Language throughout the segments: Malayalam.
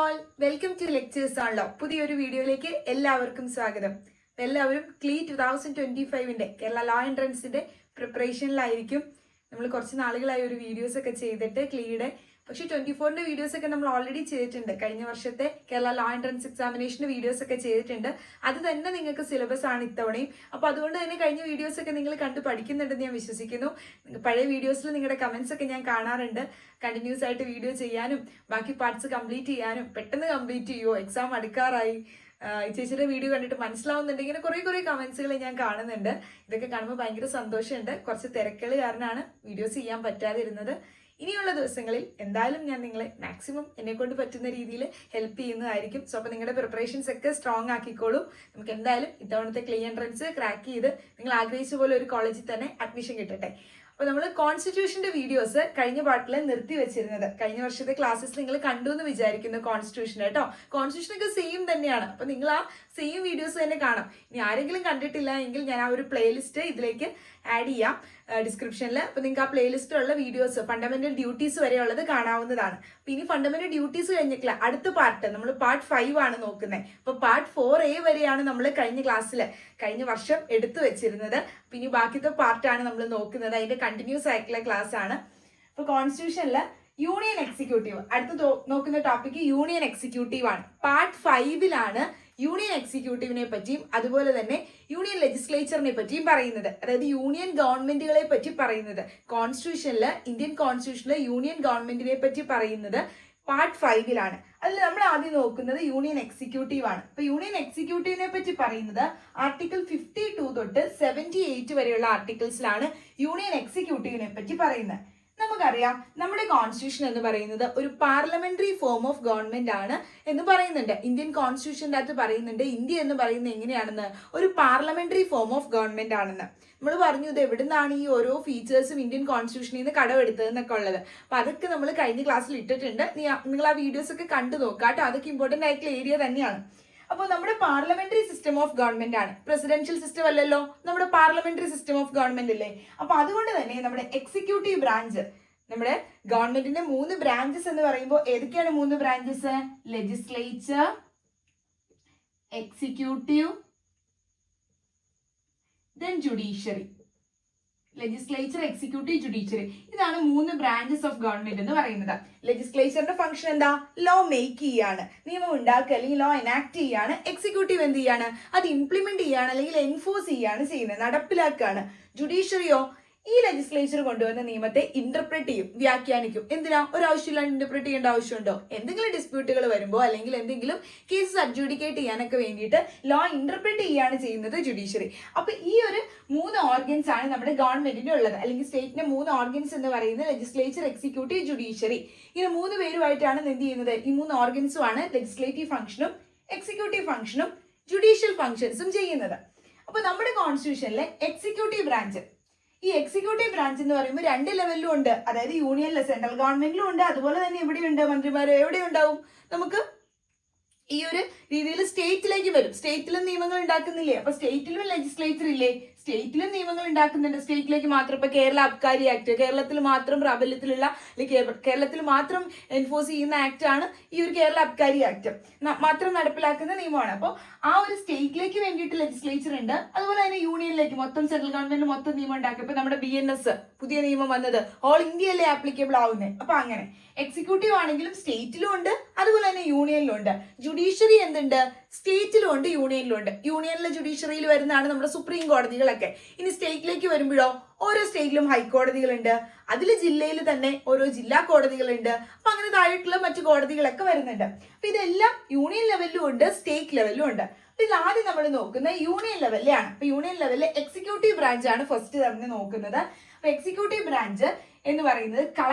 ഓൾ വെൽക്കം ടു ലെക്ചേഴ്സ് ആണല്ലോ. പുതിയൊരു വീഡിയോയിലേക്ക് എല്ലാവർക്കും സ്വാഗതം. എല്ലാവരും ക്ലീ 2025 കേരള ലോ എൻട്രൻസിന്റെ പ്രിപ്പറേഷനിലായിരിക്കും. നമ്മൾ കുറച്ച് നാളുകളായി ഒരു വീഡിയോസ് ഒക്കെ ചെയ്തിട്ട് ക്ലീയുടെ, പക്ഷെ 24ന്റെ വീഡിയോസ് ഒക്കെ നമ്മൾ ഓൾറെഡി ചെയ്തിട്ടുണ്ട്. കഴിഞ്ഞ വർഷത്തെ കേരള ലോ എൻട്രൻസ് എക്സാമിനേഷന്റെ വീഡിയോസ് ഒക്കെ ചെയ്തിട്ടുണ്ട്. അത് തന്നെ നിങ്ങൾക്ക് സിലബസ് ആണ് ഇത്തവണയും. അപ്പൊ അതുകൊണ്ട് തന്നെ കഴിഞ്ഞ വീഡിയോസ് ഒക്കെ നിങ്ങൾ കണ്ടു പഠിക്കുന്നുണ്ടെന്ന് ഞാൻ വിശ്വസിക്കുന്നു. പഴയ വീഡിയോസിൽ നിങ്ങളുടെ കമന്റ്സ് ഒക്കെ ഞാൻ കാണാറുണ്ട്. കണ്ടിന്യൂസ് ആയിട്ട് വീഡിയോ ചെയ്യാനും ബാക്കി പാർട്സ് കംപ്ലീറ്റ് ചെയ്യാനും, പെട്ടെന്ന് കംപ്ലീറ്റ് ചെയ്യുമോ, എക്സാം അടുക്കാറായി, ചേച്ചിയുടെ വീഡിയോ കണ്ടിട്ട് മനസ്സിലാവുന്നുണ്ട്, ഇങ്ങനെ കുറെ കമന്റ്സുകൾ ഞാൻ കാണുന്നുണ്ട്. ഇതൊക്കെ കാണുമ്പോൾ ഭയങ്കര സന്തോഷമുണ്ട്. കുറച്ച് തിരക്കുകൾ കാരണമാണ് വീഡിയോസ് ചെയ്യാൻ പറ്റാതിരുന്നത്. ഇനിയുള്ള ദിവസങ്ങളിൽ എന്തായാലും ഞാൻ നിങ്ങളെ മാക്സിമം എന്നെ കൊണ്ട് പറ്റുന്ന രീതിയിൽ ഹെൽപ്പ് ചെയ്യുന്നതായിരിക്കും. സോ അപ്പോൾ നിങ്ങളുടെ പ്രിപ്പറേഷൻസ് ഒക്കെ സ്ട്രോങ് ആക്കിക്കോളും. നമുക്ക് എന്തായാലും ഇത്തവണത്തെ ക്ലീ എൻട്രൻസ് ക്രാക്ക് ചെയ്ത് നിങ്ങൾ ആഗ്രഹിച്ച പോലെ ഒരു കോളേജിൽ തന്നെ അഡ്മിഷൻ കിട്ടട്ടെ. അപ്പോൾ നമ്മൾ കോൺസ്റ്റിറ്റ്യൂഷന്റെ വീഡിയോസ് കഴിഞ്ഞ പാർട്ടിൽ നിർത്തി വെച്ചിരുന്നത്. കഴിഞ്ഞ വർഷത്തെ ക്ലാസ്സസ് നിങ്ങൾ കണ്ടു എന്ന് വിചാരിക്കുന്നു. കോൺസ്റ്റിറ്റ്യൂഷൻ കേട്ടോ, കോൺസ്റ്റിറ്റ്യൂഷനൊക്കെ സെയിം തന്നെയാണ്. അപ്പോൾ നിങ്ങൾ ആ സെയിം വീഡിയോസ് തന്നെ കാണാം. ഇനി ആരെങ്കിലും കണ്ടിട്ടില്ല എങ്കിൽ ഞാൻ ആ ഒരു പ്ലേലിസ്റ്റ് ഇതിലേക്ക് ആഡ് ചെയ്യാം ഡിസ്ക്രിപ്ഷനിൽ. അപ്പോൾ നിങ്ങൾക്ക് ആ പ്ലേലിസ്റ്റിലുള്ള വീഡിയോസ് ഫണ്ടമെന്റൽ ഡ്യൂട്ടീസ് വരെയുള്ളത് കാണാവുന്നതാണ്. അപ്പോൾ ഇനി ഫണ്ടമെന്റൽ ഡ്യൂട്ടീസ് കഴിഞ്ഞിട്ടില്ല, അടുത്ത പാർട്ട് നമ്മൾ പാർട്ട് 5 ആണ് നോക്കുന്നത്. അപ്പോൾ പാർട്ട് 4A വരെയാണ് നമ്മൾ കഴിഞ്ഞ വർഷം എടുത്തു വെച്ചിരുന്നത്. പിന്നെ ബാക്കിത്തെ പാർട്ടാണ് നമ്മൾ നോക്കുന്നത്. അതിന്റെ കണ്ടിന്യൂസ് ആയിട്ടുള്ള ക്ലാസ് ആണ്. അപ്പോൾ കോൺസ്റ്റിറ്റ്യൂഷനിൽ യൂണിയൻ എക്സിക്യൂട്ടീവ് അടുത്ത് നോക്കുന്ന ടോപ്പിക് യൂണിയൻ എക്സിക്യൂട്ടീവ് ആണ്. പാർട്ട് 5ലാണ് യൂണിയൻ എക്സിക്യൂട്ടീവിനെ പറ്റിയും അതുപോലെ തന്നെ യൂണിയൻ ലെജിസ്ലേച്ചറിനെ പറ്റിയും പറയുന്നത്. അതായത് യൂണിയൻ ഗവൺമെന്റുകളെ പറ്റി പറയുന്നത്. ഇന്ത്യൻ കോൺസ്റ്റിറ്റ്യൂഷനിൽ യൂണിയൻ ഗവൺമെന്റിനെ പറ്റി പറയുന്നത് പാർട്ട് 5ലാണ്. അതിൽ നമ്മൾ ആദ്യം നോക്കുന്നത് യൂണിയൻ എക്സിക്യൂട്ടീവ് ആണ്. അപ്പൊ യൂണിയൻ എക്സിക്യൂട്ടീവിനെ പറ്റി പറയുന്നത് ആർട്ടിക്കിൾ 52 തൊട്ട് 78 വരെയുള്ള ആർട്ടിക്കിൾസിലാണ് യൂണിയൻ എക്സിക്യൂട്ടീവിനെ പറ്റി പറയുന്നത്. നമുക്കറിയാം നമ്മുടെ കോൺസ്റ്റിറ്റ്യൂഷൻ എന്ന് പറയുന്നത് ഒരു പാർലമെന്ററി ഫോം ഓഫ് ഗവൺമെന്റ് ആണ് എന്ന് പറയുന്നുണ്ട്. ഇന്ത്യൻ കോൺസ്റ്റിറ്റ്യൂഷൻ്റെ അകത്ത് പറയുന്നുണ്ട് ഇന്ത്യ എന്ന് പറയുന്നത് എങ്ങനെയാണെന്ന്, ഒരു പാർലമെന്ററി ഫോം ഓഫ് ഗവൺമെന്റ് ആണെന്ന്. നമ്മൾ പറഞ്ഞു ഇത് എവിടുന്നാണ് ഈ ഓരോ ഫീച്ചേഴ്സും ഇന്ത്യൻ കോൺസ്റ്റിറ്റ്യൂഷനിൽ നിന്ന് കടമെടുത്തത് എന്നൊക്കെ ഉള്ളത്. അപ്പൊ അതൊക്കെ നമ്മൾ കഴിഞ്ഞ ക്ലാസ്സിൽ ഇട്ടിട്ടുണ്ട്. നിങ്ങൾ ആ വീഡിയോസ് ഒക്കെ കണ്ടു നോക്കാം കേട്ടോ. അതൊക്കെ ഇമ്പോർട്ടന്റ് ആയിട്ടുള്ള ഏരിയ തന്നെയാണ്. അപ്പോൾ നമ്മുടെ പാർലമെന്ററി സിസ്റ്റം ഓഫ് ഗവൺമെന്റ് ആണ്, പ്രസിഡൻഷ്യൽ സിസ്റ്റം അല്ലല്ലോ, നമ്മുടെ പാർലമെന്ററി സിസ്റ്റം ഓഫ് ഗവൺമെന്റ് അല്ലേ. അപ്പൊ അതുകൊണ്ട് തന്നെ നമ്മുടെ എക്സിക്യൂട്ടീവ് ബ്രാഞ്ച്, നമ്മുടെ ഗവൺമെന്റിന്റെ 3 ബ്രാഞ്ചസ് എന്ന് പറയുമ്പോൾ ഏതൊക്കെയാണ് 3 branches? Legislature, executive, then judiciary. Legislature, executive, judiciary, ഇതാണ് 3 ബ്രാഞ്ചസ് ഓഫ് ഗവൺമെന്റ് എന്ന് പറയുന്നത്. ലെജിസ്ലേച്ചറിന്റെ ഫംഗ്ഷൻ എന്താ? ലോ മേക്ക് ചെയ്യാണ്, നിയമം ഉണ്ടാക്കുക അല്ലെങ്കിൽ ലോ എനാക്ട് ചെയ്യാണ്. എക്സിക്യൂട്ടീവ് എന്ത് ചെയ്യാണ്? അത് ഇംപ്ലിമെന്റ് ചെയ്യാണ് അല്ലെങ്കിൽ എൻഫോഴ്സ് ചെയ്യാണ് ചെയ്യുന്നത്, നടപ്പിലാക്കുകയാണ്. ജുഡീഷ്യറിയോ ഈ ലെജിസ്ലേച്ചർ കൊണ്ടുവന്ന നിയമത്തെ ഇന്റർപ്രറ്റ് ചെയ്യും, വ്യാഖ്യാനിക്കും. എന്തിനാ? ഒരാവശ്യമില്ലാണ്ട് ഇന്റർപ്രറ്റ് ചെയ്യേണ്ട ആവശ്യമുണ്ടോ? എന്തെങ്കിലും ഡിസ്പ്യൂട്ടുകൾ വരുമ്പോൾ അല്ലെങ്കിൽ എന്തെങ്കിലും കേസസ് അഡ്ജുഡിക്കേറ്റ് ചെയ്യാനൊക്കെ വേണ്ടിയിട്ട് ലോ ഇന്റർപ്രറ്റ് ചെയ്യാണ് ചെയ്യുന്നത് ജുഡീഷ്യറി. അപ്പൊ ഈ ഒരു 3 ഓർഗൻസ് ആണ് നമ്മുടെ ഗവൺമെന്റിന് ഉള്ളത്, അല്ലെങ്കിൽ സ്റ്റേറ്റിന്റെ 3 ഓർഗൻസ് എന്ന് പറയുന്നത് ലെജിസ്ലേച്ചർ, എക്സിക്യൂട്ടീവ്, ജുഡീഷ്യറി. ഇങ്ങനെ 3 പേരുമായിട്ടാണ് എന്ത് ചെയ്യുന്നത്? ഈ 3 ഓർഗൻസും ആണ് ലെജിസ്ലേറ്റീവ് ഫംഗ്ഷനും എക്സിക്യൂട്ടീവ് ഫംഗ്ഷനും ജുഡീഷ്യൽ ഫംഗ്ഷൻസും ചെയ്യുന്നത്. അപ്പൊ നമ്മുടെ കോൺസ്റ്റിറ്റ്യൂഷനിലെ എക്സിക്യൂട്ടീവ് ബ്രാഞ്ച്, ഈ എക്സിക്യൂട്ടീവ് ബ്രാഞ്ച് എന്ന് പറയുമ്പോൾ 2 ലെവലിലും ഉണ്ട്. അതായത് യൂണിയനിലെ സെൻട്രൽ ഗവൺമെന്റിലും ഉണ്ട്, അതുപോലെ തന്നെ എവിടെയുണ്ട്? മന്ത്രിമാർ എവിടെ ഉണ്ടാവും? നമുക്ക് ഈ ഒരു രീതിയിൽ സ്റ്റേറ്റിലേക്ക് വരും. സ്റ്റേറ്റിലും നിയമങ്ങൾ ഉണ്ടാക്കുന്നില്ലേ? അപ്പൊ സ്റ്റേറ്റിലും ലെജിസ്ലേച്ചർ ഇല്ലേ? സ്റ്റേറ്റിലും നിയമങ്ങൾ ഉണ്ടാക്കുന്നുണ്ട്. സ്റ്റേറ്റിലേക്ക് മാത്രം ഇപ്പൊ കേരള അബ്കാരി ആക്ട്, കേരളത്തിൽ മാത്രം പ്രാബല്യത്തിലുള്ള അല്ലെങ്കിൽ കേരളത്തിൽ മാത്രം എൻഫോഴ്സ് ചെയ്യുന്ന ആക്ട് ആണ് ഈ ഒരു കേരള അബ്കാരി ആക്ട്, മാത്രം നടപ്പിലാക്കുന്ന നിയമമാണ്. അപ്പോൾ ആ ഒരു സ്റ്റേറ്റിലേക്ക് വേണ്ടിയിട്ട് ലെജിസ്ലേച്ചർ ഉണ്ട്. അതുപോലെ തന്നെ യൂണിയനിലേക്ക് മൊത്തം സെൻട്രൽ ഗവൺമെന്റ് മൊത്തം നിയമം ഉണ്ടാക്കും. ഇപ്പൊ നമ്മുടെ BNS പുതിയ നിയമം വന്നത് ഓൾ ഇന്ത്യയിലെ ആപ്ലിക്കബിൾ ആവുന്നത്. അപ്പൊ അങ്ങനെ എക്സിക്യൂട്ടീവ് ആണെങ്കിലും സ്റ്റേറ്റിലും ഉണ്ട്, അതുപോലെ തന്നെ യൂണിയനിലും ഉണ്ട്. ജുഡീഷ്യറി എന്തുണ്ട്? സ്റ്റേറ്റിലും ഉണ്ട്, യൂണിയനിലും ഉണ്ട്. യൂണിയനിലെ ജുഡീഷ്യറിയിൽ വരുന്നതാണ് നമ്മുടെ സുപ്രീം കോടതികളൊക്കെ. ഇനി സ്റ്റേറ്റിലേക്ക് വരുമ്പോഴോ ഓരോ സ്റ്റേറ്റിലും ഹൈക്കോടതികളുണ്ട്, അതിൽ ജില്ലയിൽ തന്നെ ഓരോ ജില്ലാ കോടതികളുണ്ട്. അപ്പൊ അങ്ങനെ താഴെയുള്ള മറ്റു കോടതികളൊക്കെ വരുന്നുണ്ട്. അപ്പൊ ഇതെല്ലാം യൂണിയൻ ലെവലിലും ഉണ്ട്, സ്റ്റേറ്റ് ലെവലിലും ഉണ്ട്. അപ്പൊ ഇത് ആദ്യം നമ്മൾ നോക്കുന്നത് യൂണിയൻ ലെവലിലാണ്. അപ്പൊ യൂണിയൻ ലെവലിൽ എക്സിക്യൂട്ടീവ് ബ്രാഞ്ച് ആണ് ഫസ്റ്റ് തന്നെ നോക്കുന്നത്. അപ്പൊ എക്സിക്യൂട്ടീവ് ബ്രാഞ്ച് എന്ന് പറയുന്നത്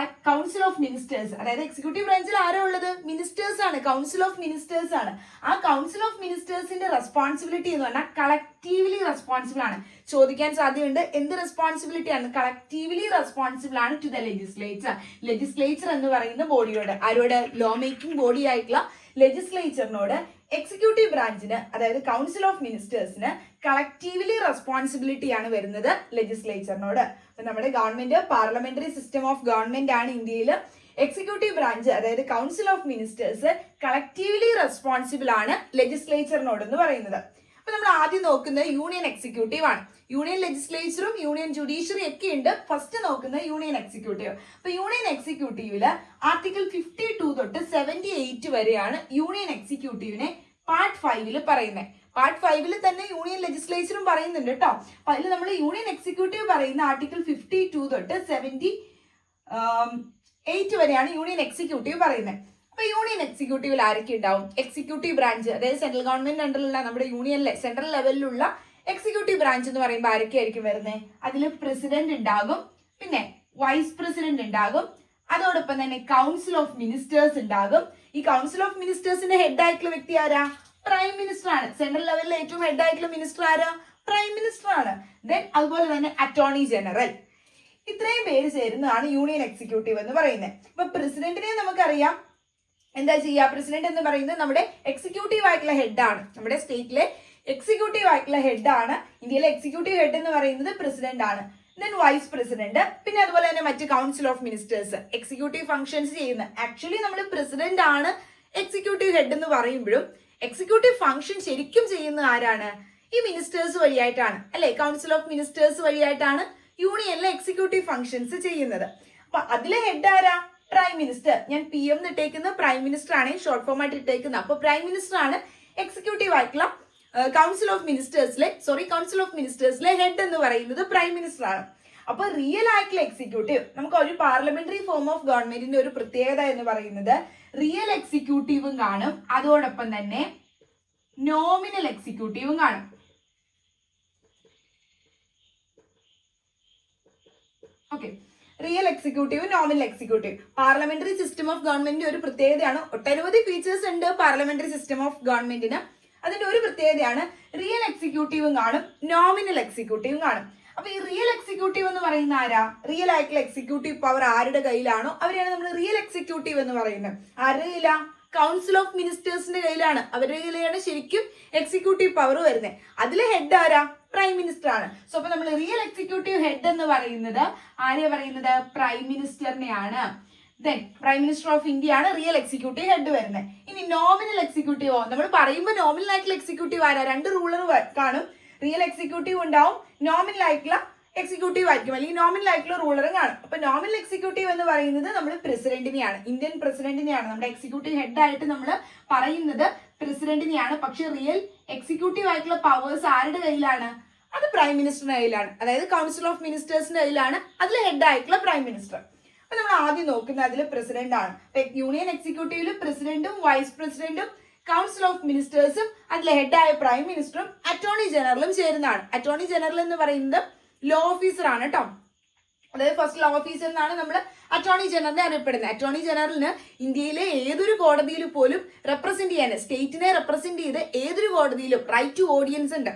കൗൺസിൽ ഓഫ് മിനിസ്റ്റേഴ്സ്. അതായത് എക്സിക്യൂട്ടീവ് ബ്രാഞ്ചിൽ ആരാ ഉള്ളത്? മിനിസ്റ്റേഴ്സ് ആണ്, കൗൺസിൽ ഓഫ് മിനിസ്റ്റേഴ്സ് ആണ്. ആ കൗൺസിൽ ഓഫ് മിനിസ്റ്റേഴ്സിന്റെ റെസ്പോൺസിബിലിറ്റി എന്ന് പറഞ്ഞാൽ കളക്റ്റീവ്ലി റെസ്പോൺസിബിൾ ആണ്. ചോദിക്കാൻ സാധ്യതയുണ്ട്, എന്ത് റെസ്പോൺസിബിലിറ്റി ആണ്? കളക്റ്റീവ്ലി റെസ്പോൺസിബിൾ ആണ് ടു ദ ലെജിസ്ലേച്ചർ. ലെജിസ്ലേച്ചർ എന്ന് പറയുന്ന ബോഡിയോട്, ആരോട്? ലോ മേക്കിംഗ് ബോഡി ആയിട്ടുള്ള ലെജിസ്ലേച്ചറിനോട് എക്സിക്യൂട്ടീവ് ബ്രാഞ്ചിന്, അതായത് കൗൺസിൽ ഓഫ് മിനിസ്റ്റേഴ്സിന് കളക്റ്റീവ്ലി റെസ്പോൺസിബിലിറ്റി ആണ് വരുന്നത് ലെജിസ്ലേച്ചറിനോട്. അപ്പൊ നമ്മുടെ government parliamentary system of government ആണ് ഇന്ത്യയിൽ. എക്സിക്യൂട്ടീവ് ബ്രാഞ്ച് അതായത് council of ministers collectively responsible ആണ് ലെജിസ്ലേച്ചറിനോട് എന്ന് പറയുന്നത്. അപ്പൊ നമ്മൾ ആദ്യം നോക്കുന്നത് യൂണിയൻ എക്സിക്യൂട്ടീവ് ആണ്. യൂണിയൻ ലെജിസ്ലേച്ചറും യൂണിയൻ ജുഡീഷ്യറി ഒക്കെ ഉണ്ട്. ഫസ്റ്റ് നോക്കുന്നത് യൂണിയൻ എക്സിക്യൂട്ടീവ്. അപ്പൊ യൂണിയൻ എക്സിക്യൂട്ടീവില് ആർട്ടിക്കിൾ 52 തൊട്ട് 78 വരെയാണ് യൂണിയൻ എക്സിക്യൂട്ടീവിനെ പാർട്ട് 5 പറയുന്നത്. പാർട്ട് 5 തന്നെ യൂണിയൻ ലെജിസ്ലേച്ചറും പറയുന്നുണ്ട് കേട്ടോ. അപ്പൊ അതിൽ നമ്മൾ യൂണിയൻ എക്സിക്യൂട്ടീവ് പറയുന്ന ആർട്ടിക്കിൾ 52 തൊട്ട് 78 വരെയാണ് യൂണിയൻ എക്സിക്യൂട്ടീവ് പറയുന്നത്. അപ്പൊ യൂണിയൻ എക്സിക്യൂട്ടീവിൽ ആരൊക്കെ ഉണ്ടാവും? എക്സിക്യൂട്ടീവ് ബ്രാഞ്ച് അതായത് സെൻട്രൽ ഗവൺമെന്റ് അണ്ടറിലുള്ള നമ്മുടെ യൂണിയനിലെ സെൻട്രൽ ലെവലിലുള്ള എക്സിക്യൂട്ടീവ് ബ്രാഞ്ച് എന്ന് പറയുമ്പോൾ ആരൊക്കെ ആയിരിക്കും വരുന്നത്? അതിൽ പ്രസിഡന്റ് ഉണ്ടാകും, പിന്നെ വൈസ് പ്രസിഡന്റ് ഉണ്ടാകും, അതോടൊപ്പം തന്നെ കൗൺസിൽ ഓഫ് മിനിസ്റ്റേഴ്സ് ഉണ്ടാകും. ഈ കൗൺസിൽ ഓഫ് മിനിസ്റ്റേഴ്സിന്റെ ഹെഡ് ആയിട്ടുള്ള വ്യക്തി ആരാ? പ്രൈം മിനിസ്റ്റർ ആണ്. സെൻട്രൽ ലെവലിലെ ഏറ്റവും ഹെഡ് ആയിട്ടുള്ള മിനിസ്റ്റർ ആരാ? പ്രൈം മിനിസ്റ്റർ ആണ്. ദെൻ അതുപോലെ തന്നെ അറ്റോർണി ജനറൽ. ഇത്രയും പേര് ചേരുന്നതാണ് യൂണിയൻ എക്സിക്യൂട്ടീവ് എന്ന് പറയുന്നത്. ഇപ്പൊ പ്രസിഡന്റിനെ നമുക്കറിയാം എന്താ ചെയ്യുക? പ്രസിഡന്റ് എന്ന് പറയുന്നത് നമ്മുടെ എക്സിക്യൂട്ടീവ് ആയിട്ടുള്ള ഹെഡ് ആണ്. നമ്മുടെ സ്റ്റേറ്റിലെ എക്സിക്യൂട്ടീവ് ആയിട്ടുള്ള ഹെഡ് ആണ്. ഇന്ത്യയിലെ എക്സിക്യൂട്ടീവ് ഹെഡ് എന്ന് പറയുന്നത് പ്രസിഡന്റ് ആണ്. ദെൻ വൈസ് പ്രസിഡന്റ്, പിന്നെ അതുപോലെ തന്നെ മറ്റ് council of ministers executive functions ചെയ്യുന്ന. ആക്ച്വലി നമ്മൾ പ്രസിഡന്റ് ആണ് എക്സിക്യൂട്ടീവ് ഹെഡ് എന്ന് പറയുമ്പോഴും എക്സിക്യൂട്ടീവ് ഫംഗ്ഷൻ ശരിക്കും ചെയ്യുന്ന ആരാണ്? ഈ മിനിസ്റ്റേഴ്സ് വഴിയായിട്ടാണ് അല്ലെ? കൗൺസിൽ ഓഫ് മിനിസ്റ്റേഴ്സ് വഴിയായിട്ടാണ് യൂണിയനിലെ എക്സിക്യൂട്ടീവ് ഫംഗ്ഷൻസ് ചെയ്യുന്നത്. അപ്പൊ അതിലെ ഹെഡ് ആരാ? Prime minister. ഞാൻ PM ഇട്ടേക്കുന്ന പ്രൈം മിനിസ്റ്റർ ആണ് ഷോർട്ട് ഫോം ആയിട്ട് ഇട്ടേക്കുന്നത്. അപ്പൊ പ്രൈം മിനിസ്റ്റർ ആണ് എക്സിക്യൂട്ടീവ് ആയിട്ടുള്ള കൗൺസിൽ ഓഫ് മിനിസ്റ്റേഴ്സിലെ ഹെഡ് എന്ന് പറയുന്നത് പ്രൈം മിനിസ്റ്റർ ആണ്. അപ്പൊ റിയൽ ആയിട്ടുള്ള എക്സിക്യൂട്ടീവ്, നമുക്ക് ഒരു പാർലമെന്ററി ഫോം ഓഫ് ഗവൺമെന്റിന്റെ ഒരു പ്രത്യേകത എന്ന് പറയുന്നത് റിയൽ എക്സിക്യൂട്ടീവും കാണും, അതോടൊപ്പം തന്നെ നോമിനൽ എക്സിക്യൂട്ടീവും കാണും. Okay, real executive, nominal executive. Parliamentary system of ഗവൺമെന്റിന്റെ ഒരു പ്രത്യേകതയാണ്. ഒട്ടനവധി ഫീച്ചേഴ്സ് ഉണ്ട് പാർലമെന്ററി സിസ്റ്റം ഓഫ് ഗവൺമെന്റിന്. അതിന്റെ ഒരു പ്രത്യേകതയാണ് റിയൽ എക്സിക്യൂട്ടീവും കാണും, നോമിനൽ എക്സിക്യൂട്ടീവും കാണും. അപ്പൊ ഈ റിയൽ എക്സിക്യൂട്ടീവ് എന്ന് പറയുന്ന ആരാ? റിയൽ ആയിട്ടുള്ള എക്സിക്യൂട്ടീവ് പവർ ആരുടെ കയ്യിലാണോ അവരെയാണ് നമ്മൾ റിയൽ എക്സിക്യൂട്ടീവ് എന്ന് പറയുന്നത്. ആരുടെ കയ്യിലാ? കൗൺസിൽ ഓഫ് മിനിസ്റ്റേഴ്സിന്റെ കയ്യിലാണ്. അവരുടെ കയ്യിലാണ് ശരിക്കും എക്സിക്യൂട്ടീവ് പവർ വരുന്നത്. അതിലെ ഹെഡ് ആരാ? പ്രൈം മിനിസ്റ്റർ ആണ്. സോ അപ്പൊ നമ്മൾ റിയൽ എക്സിക്യൂട്ടീവ് ഹെഡ് എന്ന് പറയുന്നത് ആരെയാ പറയുന്നത്? പ്രൈം മിനിസ്റ്ററിനെയാണ്. Then prime minister of India ആണ് റിയൽ എക്സിക്യൂട്ടീവ് ഹെഡ് വരുന്നത്. ഇനി നോമിനൽ എക്സിക്യൂട്ടീവോ? നമ്മൾ പറയുമ്പോൾ നോമിനൽ ആയിട്ടുള്ള എക്സിക്യൂട്ടീവ് ആരാ? 2 റൂളർ കാണും. റിയൽ എക്സിക്യൂട്ടീവ് ഉണ്ടാവും, നോമിനൽ ആയിട്ടുള്ള എക്സിക്യൂട്ടീവ് ആയിരിക്കും, അല്ലെങ്കിൽ നോമിനൽ ആയിട്ടുള്ള റൂളറും കാണും. അപ്പൊ നോമിനൽ എക്സിക്യൂട്ടീവ് എന്ന് പറയുന്നത് നമ്മൾ പ്രസിഡന്റിനെയാണ്, ഇന്ത്യൻ പ്രസിഡന്റിനെയാണ് നമ്മുടെ എക്സിക്യൂട്ടീവ് ഹെഡ് ആയിട്ട് നമ്മൾ പറയുന്നത് പ്രസിഡന്റിനെയാണ്. പക്ഷെ റിയൽ എക്സിക്യൂട്ടീവ് ആയിട്ടുള്ള പവേഴ്സ് ആരുടെ കയ്യിലാണ്? അത് പ്രൈം മിനിസ്റ്ററിന്റെ കയ്യിലാണ്. അതായത് കൗൺസിൽ ഓഫ് മിനിസ്റ്റേഴ്സിന്റെ കയ്യിലാണ് അതിൽ ഹെഡ് ആയിട്ടുള്ള പ്രൈം മിനിസ്റ്റർ. അപ്പൊ നമ്മൾ ആദ്യം നോക്കുന്നത് അതിൽ പ്രസിഡന്റ് ആണ്. യൂണിയൻ എക്സിക്യൂട്ടീവിൽ പ്രസിഡന്റും വൈസ് പ്രസിഡന്റും കൗൺസിൽ ഓഫ് മിനിസ്റ്റേഴ്സും അതിലെ ഹെഡായ പ്രൈം മിനിസ്റ്ററും അറ്റോർണി ജനറലും ചേരുന്നതാണ്. അറ്റോർണി ജനറൽ എന്ന് പറയുന്നത് ലോ ഓഫീസർ ആണ് കേട്ടോ. അതായത് ഫസ്റ്റ് ലോ ഓഫീസർ എന്നാണ് നമ്മൾ അറ്റോർണി ജനറലിനെ അറിയപ്പെടുന്നത്. അറ്റോർണി ജനറലിന് ഇന്ത്യയിലെ ഏതൊരു കോടതിയിൽ പോലും റെപ്രസെന്റ് ചെയ്യാൻ, സ്റ്റേറ്റിനെ റെപ്രസെന്റ് ചെയ്ത് ഏതൊരു കോടതിയിലും റൈറ്റ് ടു ഓഡിയൻസ് ഉണ്ട്.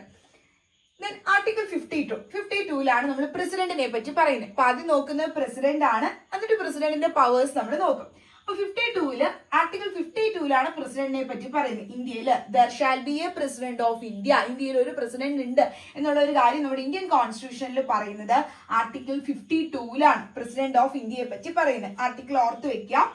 ദെൻ ആർട്ടിക്കിൾ 52 നമ്മൾ പ്രസിഡന്റിനെ പറ്റി പറയുന്നത്. അപ്പൊ ആദ്യം നോക്കുന്നത് പ്രസിഡന്റ് ആണ്, എന്നിട്ട് പ്രസിഡന്റിന്റെ പവേഴ്സ് നമ്മൾ നോക്കും. അപ്പൊ 52 ആർട്ടിക്കിൾ 52 പ്രസിഡന്റിനെ പറ്റി പറയുന്നത്. ഇന്ത്യയിൽ there shall be A president of India, ഇന്ത്യയിൽ ഒരു പ്രസിഡന്റ് ഉണ്ട് എന്നുള്ള ഒരു കാര്യം നമ്മുടെ ഇന്ത്യൻ കോൺസ്റ്റിറ്റ്യൂഷനിൽ പറയുന്നത് ആർട്ടിക്കിൾ 52 പ്രസിഡന്റ് ഓഫ് ഇന്ത്യയെ പറ്റി പറയുന്നത്. ആർട്ടിക്കിൾ ഓർത്ത് വെക്കാം.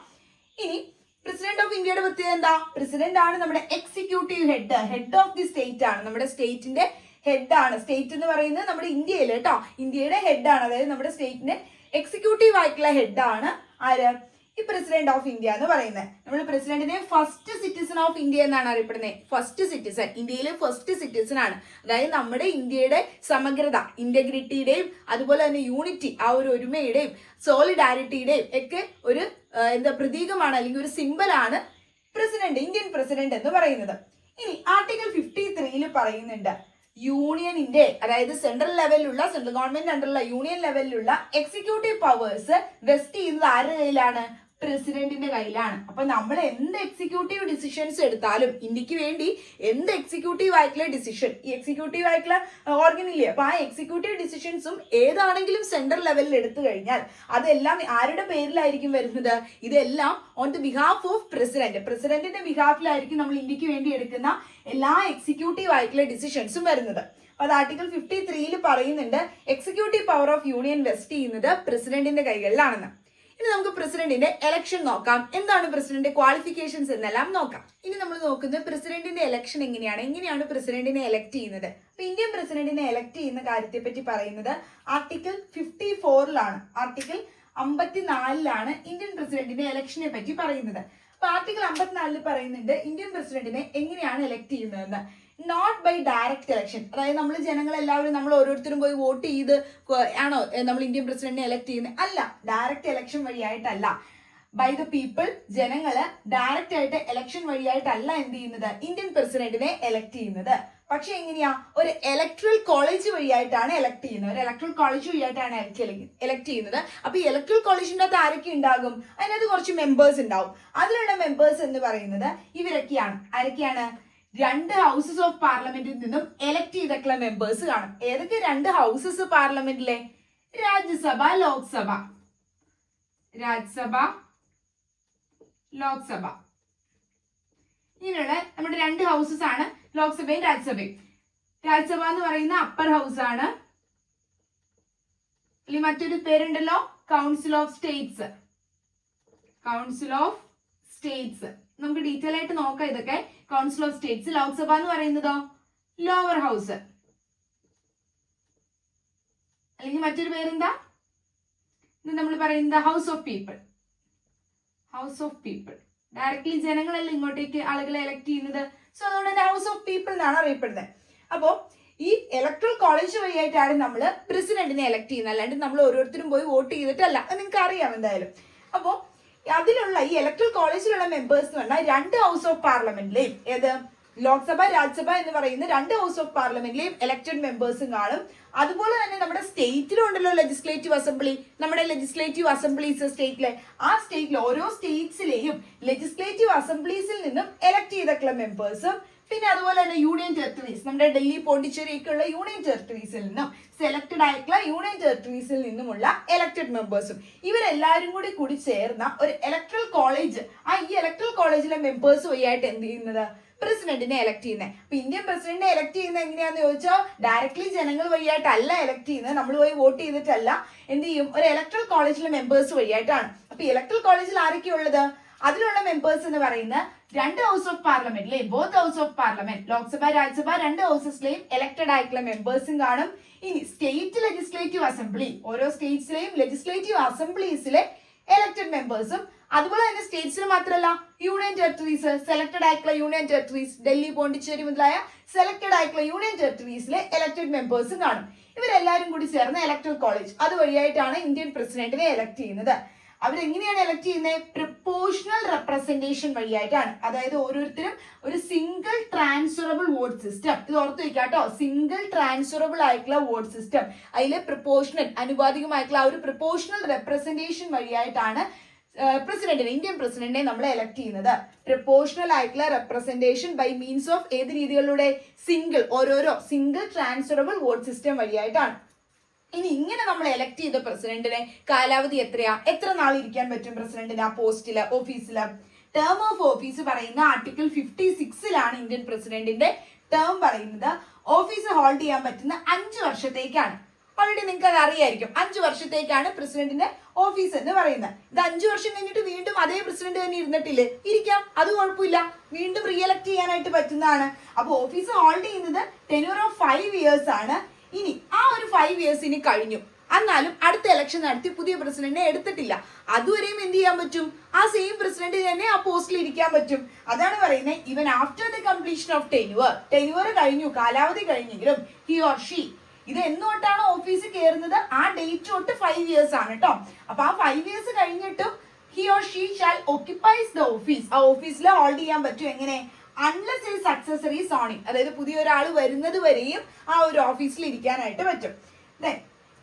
ഇനി പ്രസിഡന്റ് ഓഫ് ഇന്ത്യയുടെ പ്രത്യേകത എന്താ? പ്രസിഡന്റ് ആണ് നമ്മുടെ executive head of the state ആണ്, നമ്മുടെ സ്റ്റേറ്റിന്റെ ഹെഡ് ആണ്. സ്റ്റേറ്റ് എന്ന് പറയുന്നത് നമ്മുടെ ഇന്ത്യയിൽ കേട്ടോ, ഇന്ത്യയുടെ ഹെഡ് ആണ്. അതായത് നമ്മുടെ സ്റ്റേറ്റിന്റെ എക്സിക്യൂട്ടീവ് ആയിട്ടുള്ള ഹെഡ് ആണ് ആര്? ഈ പ്രസിഡന്റ് ഓഫ് ഇന്ത്യ എന്ന് പറയുന്നത്. നമ്മൾ പ്രസിഡന്റിനെ ഫസ്റ്റ് സിറ്റിസൺ ഓഫ് ഇന്ത്യ എന്നാണ് അറിയപ്പെടുന്നത്. ഫസ്റ്റ് സിറ്റിസൺ, ഇന്ത്യയിലെ ഫസ്റ്റ് സിറ്റിസൺ ആണ്. അതായത് നമ്മുടെ ഇന്ത്യയുടെ സമഗ്രത, ഇന്റഗ്രിറ്റിയുടെയും അതുപോലെ തന്നെ യൂണിറ്റി, ആ ഒരു ഒരുമയുടെയും സോളിഡാരിറ്റിയുടെയും ഒക്കെ ഒരു പ്രതീകമാണ്, അല്ലെങ്കിൽ ഒരു സിമ്പൽ ആണ് പ്രസിഡന്റ്, ഇന്ത്യൻ പ്രസിഡന്റ് എന്ന് പറയുന്നത്. ഇനി ആർട്ടിക്കിൾ 53 പറയുന്നുണ്ട് യൂണിയനിന്റെ, അതായത് സെൻട്രൽ ലെവലിലുള്ള, സെൻട്രൽ ഗവൺമെന്റ് അണ്ടറുള്ള യൂണിയൻ ലെവലിലുള്ള എക്സിക്യൂട്ടീവ് പവേഴ്സ് വെസ്റ്റ് ചെയ്യുന്നത് ആരുടെ കയ്യിലാണ്? പ്രസിഡന്റിന്റെ കയ്യിലാണ്. അപ്പൊ നമ്മൾ എന്ത് എക്സിക്യൂട്ടീവ് ഡിസിഷൻസ് എടുത്താലും, ഇന്ത്യക്ക് വേണ്ടി എന്ത് എക്സിക്യൂട്ടീവ് ആയിട്ടുള്ള ഡിസിഷൻ, ഈ എക്സിക്യൂട്ടീവ് ആയിട്ടുള്ള ഓർഗൻ ഇല്ലേ, അപ്പൊ ആ എക്സിക്യൂട്ടീവ് ഡിസിഷൻസും ഏതാണെങ്കിലും സെൻട്രൽ ലെവലിൽ എടുത്തു കഴിഞ്ഞാൽ അതെല്ലാം ആരുടെ പേരിലായിരിക്കും വരുന്നത്? ഇതെല്ലാം on the behalf of president, പ്രസിഡന്റിന്റെ ബിഹാഫിലായിരിക്കും നമ്മൾ ഇന്ത്യക്ക് വേണ്ടി എടുക്കുന്ന എല്ലാ എക്സിക്യൂട്ടീവ് ആയിട്ടുള്ള ഡിസിഷൻസും വരുന്നത്. അത് ആർട്ടിക്കിൾ 53 പറയുന്നുണ്ട് executive power of union west ചെയ്യുന്നത് പ്രസിഡന്റിന്റെ കൈകളിലാണെന്ന്. ഇനി നമുക്ക് പ്രസിഡന്റിന്റെ ഇലക്ഷൻ നോക്കാം. എന്താണ് പ്രസിഡന്റ് ക്വാളിഫിക്കേഷൻസ് എന്നെല്ലാം നോക്കാം. ഇനി നമ്മൾ നോക്കുന്നത് പ്രസിഡന്റിന്റെ ഇലക്ഷൻ എങ്ങനെയാണ് പ്രസിഡന്റിനെ എലക്ട് ചെയ്യുന്നത്. അപ്പൊ ഇന്ത്യൻ പ്രസിഡന്റിനെ എലക്ട് ചെയ്യുന്ന കാര്യത്തെ പറ്റി പറയുന്നത് ആർട്ടിക്കിൾ 54ലാണ്, ആർട്ടിക്കിൾ 54ലാണ് ഇന്ത്യൻ പ്രസിഡന്റിന്റെ ഇലക്ഷനെ പറ്റി പറയുന്നത്. അപ്പൊ ആർട്ടിക്കിൾ 54 പറയുന്നുണ്ട് ഇന്ത്യൻ പ്രസിഡന്റിനെ എങ്ങനെയാണ് എലക്ട് ചെയ്യുന്നതെന്ന്. നോട്ട് ബൈ ഡയറക്റ്റ് ഇലക്ഷൻ, അതായത് നമ്മൾ ജനങ്ങളെല്ലാവരും നമ്മൾ ഓരോരുത്തരും പോയി വോട്ട് ചെയ്ത് ആണോ നമ്മൾ ഇന്ത്യൻ പ്രസിഡന്റിനെ എലക്ട് ചെയ്യുന്നത്? അല്ല, ഡയറക്റ്റ് ഇലക്ഷൻ വഴിയായിട്ടല്ല. ബൈ ദ പീപ്പിൾ, ജനങ്ങള് ഡയറക്റ്റ് ആയിട്ട് ഇലക്ഷൻ വഴിയായിട്ടല്ല എന്ത് ചെയ്യുന്നത്, ഇന്ത്യൻ പ്രസിഡന്റിനെ എലക്ട് ചെയ്യുന്നത്. പക്ഷെ എങ്ങനെയാ, ഒരു ഇലക്ട്രൽ കോളേജ് വഴിയായിട്ടാണ് എലക്ട് ചെയ്യുന്നത്. ഒരു ഇലക്ട്രൽ കോളേജ് വഴിയായിട്ടാണ് എലക്ട് ചെയ്യുന്നത്. അപ്പൊ ഈ ഇലക്ട്രൽ കോളേജിന്റെ അകത്ത് ആരൊക്കെ ഉണ്ടാകും? അതിനകത്ത് കുറച്ച് മെമ്പേഴ്സ് ഉണ്ടാവും. അതിലുള്ള മെമ്പേഴ്സ് എന്ന് പറയുന്നത് ഇവരൊക്കെയാണ്. ആരൊക്കെയാണ്? 2 ഹൗസസ് ഓഫ് പാർലമെന്റിൽ നിന്നും എലക്ട് ചെയ്തിട്ടുള്ള മെമ്പേഴ്സ് കാണും. ഏതൊക്കെ 2 ഹൗസസ് പാർലമെന്റിലെ? രാജ്യസഭ, ലോക്സഭ. രാജ്യസഭ, ലോക്സഭ, ഇങ്ങനെയുള്ള നമ്മുടെ 2 ഹൗസസ് ആണ് ലോക്സഭയും രാജ്യസഭയും. രാജ്യസഭ എന്ന് പറയുന്ന അപ്പർ ഹൗസ് ആണ്. അല്ലെങ്കിൽ മറ്റൊരു പേരുണ്ടല്ലോ, council of states. Council of states നമുക്ക് ഡീറ്റെയിൽ ആയിട്ട് നോക്കാം ഇതൊക്കെ. Council of States. ലോക്സഭ എന്ന് പറയുന്നതോ ലോവർ ഹൗസ്, അല്ലെങ്കിൽ മറ്റൊരു പേരെന്താ, ഇത് നമ്മൾ പറയുന്നത് house of people. House of people. Directly ജനങ്ങളല്ല ഇങ്ങോട്ടേക്ക് ആളുകളെ എലക്ട് ചെയ്യുന്നത്. സോ അതുകൊണ്ട് തന്നെ ഹൗസ് ഓഫ് പീപ്പിൾ എന്നാണ് അറിയപ്പെടുന്നത്. അപ്പോ ഈ ഇലക്ട്രൽ കോളേജ് വഴിയായിട്ടാണ് നമ്മൾ പ്രസിഡന്റിനെ എലക്ട് ചെയ്യുന്നത്, അല്ലാണ്ട് നമ്മൾ ഓരോരുത്തരും പോയി വോട്ട് ചെയ്തിട്ടല്ല. അത് നിങ്ങൾക്ക് അറിയാം എന്തായാലും. അപ്പോ അതിലുള്ള ഈ ഇലക്ട്രൽ കോളേജിലുള്ള മെമ്പേഴ്സ് എന്ന് പറഞ്ഞാൽ 2 ഹൗസ് ഓഫ് പാർലമെന്റിലെയും, ഏത് ലോക്സഭ രാജ്യസഭ എന്ന് പറയുന്ന 2 ഹൗസ് ഓഫ് പാർലമെന്റിലെയും ഇലക്ടഡ് മെമ്പേഴ്സും കാണും. അതുപോലെ തന്നെ നമ്മുടെ സ്റ്റേറ്റിലും ഉണ്ടല്ലോ ലെജിസ്ലേറ്റീവ് അസംബ്ലി. നമ്മുടെ ലെജിസ്ലേറ്റീവ് അസംബ്ലീസ് സ്റ്റേറ്റിലെ, ആ സ്റ്റേറ്റിലെ ഓരോ സ്റ്റേറ്റ്സിലെയും ലെജിസ്ലേറ്റീവ് അസംബ്ലീസിൽ നിന്നും എലക്ട് ചെയ്തിട്ടുള്ള മെമ്പേഴ്സും, പിന്നെ അതുപോലെ തന്നെ യൂണിയൻ ടെറിട്ടറീസ്, നമ്മുടെ ഡൽഹി പോണ്ടിച്ചേരി ഒക്കെയുള്ള യൂണിയൻ ടെറിട്ടറീസിൽ നിന്നും സെലക്ടഡ് ആയിട്ടുള്ള യൂണിയൻ ടെറിട്ടറീസിൽ നിന്നുമുള്ള എലക്ടഡ് മെമ്പേഴ്സും, ഇവരെല്ലാവരും കൂടി ചേർന്ന ഒരു ഇലക്ട്രൽ കോളേജ്. ഈ ഇലക്ട്രൽ കോളേജിലെ മെമ്പേഴ്സ് വഴിയായിട്ട് എന്ത് ചെയ്യുന്നത്, പ്രസിഡന്റിനെ എലക്ട് ചെയ്യുന്നത്. അപ്പൊ ഇന്ത്യൻ പ്രസിഡന്റിനെ എലക്ട് ചെയ്യുന്നത് എങ്ങനെയാന്ന് ചോദിച്ചാൽ ഡയറക്ട്ലി ജനങ്ങൾ വഴിയായിട്ടല്ല എലക്ട് ചെയ്യുന്നത്. നമ്മൾ പോയി വോട്ട് ചെയ്തിട്ടല്ല. എന്ത് ചെയ്യും, ഒരു ഇലക്ട്രൽ കോളേജിലെ മെമ്പേഴ്സ് വഴിയായിട്ടാണ്. അപ്പൊ ഇലക്ട്രൽ കോളേജിൽ ആരൊക്കെയുള്ളത്? അതിലുള്ള മെമ്പേഴ്സ് എന്ന് പറയുന്ന 2 ഹൗസ് ഓഫ് പാർലമെന്റിലെയും, both house of parliament, Lok Sabha Rajya Sabha 2 ഹൗസസിലെയും എലക്ടഡ് ആയിട്ടുള്ള മെമ്പേഴ്സും കാണും. ഇനി സ്റ്റേറ്റ് ലെജിസ്ലേറ്റീവ് അസംബ്ലി, ഓരോ സ്റ്റേറ്റ്സിലെയും ലെജിസ്ലേറ്റീവ് അസംബ്ലീസിലെ എലക്ടഡ് മെമ്പേഴ്സും, അതുപോലെ തന്നെ സ്റ്റേറ്റ്സിൽ മാത്രമല്ല യൂണിയൻ ടെറിട്ടറീസ്, സെലക്ടഡ് ആയിട്ടുള്ള യൂണിയൻ ടെറിട്ടറീസ്, ഡൽഹി പോണ്ടിച്ചേരി മുതലായ സെലക്ടഡ് ആയിട്ടുള്ള യൂണിയൻ ടെറിട്ടറീസിലെ എലക്ടഡ് മെമ്പേഴ്സും കാണും. ഇവരെല്ലാവരും കൂടി ചേർന്ന് ഇലക്ട്രൽ കോളേജ്, അതുവഴിയായിട്ടാണ് ഇന്ത്യൻ പ്രസിഡന്റിനെ എലക്ട് ചെയ്യുന്നത്. അവരെങ്ങനെയാണ് എലക്ട് ചെയ്യുന്നത്? പ്രപ്പോർഷണൽ റെപ്രസെന്റേഷൻ വഴിയായിട്ടാണ്. അതായത് ഓരോരുത്തരും ഒരു സിംഗിൾ ട്രാൻസ്ഫറബിൾ വോട്ട് സിസ്റ്റം, ഇത് ഓർത്ത് വെക്കാട്ടോ, സിംഗിൾ ട്രാൻസ്ഫറബിൾ ആയിട്ടുള്ള വോട്ട് സിസ്റ്റം, അതിലെ പ്രപ്പോർഷണൽ അനുപാതികമായിട്ടുള്ള ആ ഒരു പ്രപ്പോർഷണൽ റെപ്രസെന്റേഷൻ വഴിയായിട്ടാണ് പ്രസിഡന്റിനെ, ഇന്ത്യൻ പ്രസിഡന്റിനെ നമ്മൾ എലക്ട് ചെയ്യുന്നത്. പ്രപ്പോർഷണൽ ആയിട്ടുള്ള റെപ്രസെന്റേഷൻ ബൈ മീൻസ് ഓഫ് ഏത് രീതികളിലൂടെ? ഓരോരോ സിംഗിൾ ട്രാൻസ്ഫറബിൾ വോട്ട് സിസ്റ്റം വഴിയായിട്ടാണ്. ഇനി ഇങ്ങനെ നമ്മൾ എലക്ട് ചെയ്ത പ്രസിഡന്റിനെ കാലാവധി എത്രയാ? എത്ര നാൾ ഇരിക്കാൻ പറ്റും പ്രസിഡന്റിന് ആ പോസ്റ്റില്, ഓഫീസില്? ടേം ഓഫ് ഓഫീസ് പറയുന്ന ആർട്ടിക്കിൾ 56ലാണ് ഇന്ത്യൻ പ്രസിഡന്റിന്റെ ടേം പറയുന്നത്. ഓഫീസ് ഹോൾഡ് ചെയ്യാൻ പറ്റുന്ന 5 വർഷത്തേക്കാണ്. ഓൾറെഡി നിങ്ങൾക്ക് അത് അറിയായിരിക്കും. 5 വർഷത്തേക്കാണ് പ്രസിഡന്റിന്റെ ഓഫീസ് എന്ന് പറയുന്നത്. ഇത് 5 വർഷം കഴിഞ്ഞിട്ട് വീണ്ടും അതേ പ്രസിഡന്റ് തന്നെ ഇരുന്നിട്ടില്ലേ? ഇരിക്കാം, അത് കുഴപ്പമില്ല. വീണ്ടും റീഎലക്ട് ചെയ്യാനായിട്ട് പറ്റുന്നതാണ്. അപ്പൊ ഓഫീസ് ഹോൾഡ് ചെയ്യുന്നത് ടെന്യൂർ ഓഫ് 5 ഇയേഴ്സ് ആണ്. ഇനി ആ ഒരു 5 ഇയേഴ്സ് ഇനി കഴിഞ്ഞു, എന്നാലും അടുത്ത ഇലക്ഷൻ നടത്തി പുതിയ പ്രസിഡന്റിനെ എടുത്തിട്ടില്ല. അതുവരെയും എന്ത് ചെയ്യാൻ പറ്റും? ആ സെയിം പ്രസിഡന്റ് തന്നെ ആ പോസ്റ്റിൽ ഇരിക്കാൻ പറ്റും. അതാണ് പറയുന്നത്, even after the completion of tenure കഴിഞ്ഞു, കാലാവധി കഴിഞ്ഞെങ്കിലും ഹി ഓർ ഷീ, ഇത് എന്നോട്ടാണ് ഓഫീസിൽ കയറുന്നത്, ആ ഡേറ്റ് തൊട്ട് 5 ഇയേഴ്സ് ആണ് കേട്ടോ. അപ്പൊ ആ 5 ഇയേഴ്സ് കഴിഞ്ഞിട്ടും he or she shall occupies the office, ആ ഓഫീസിൽ ഹോൾഡ് ചെയ്യാൻ പറ്റും. എങ്ങനെ? Unless A successor is on it, അതായത് പുതിയൊരാൾ വരുന്നത് വരെയും ആ ഒരു ഓഫീസിൽ ഇരിക്കാനായിട്ട് പറ്റും.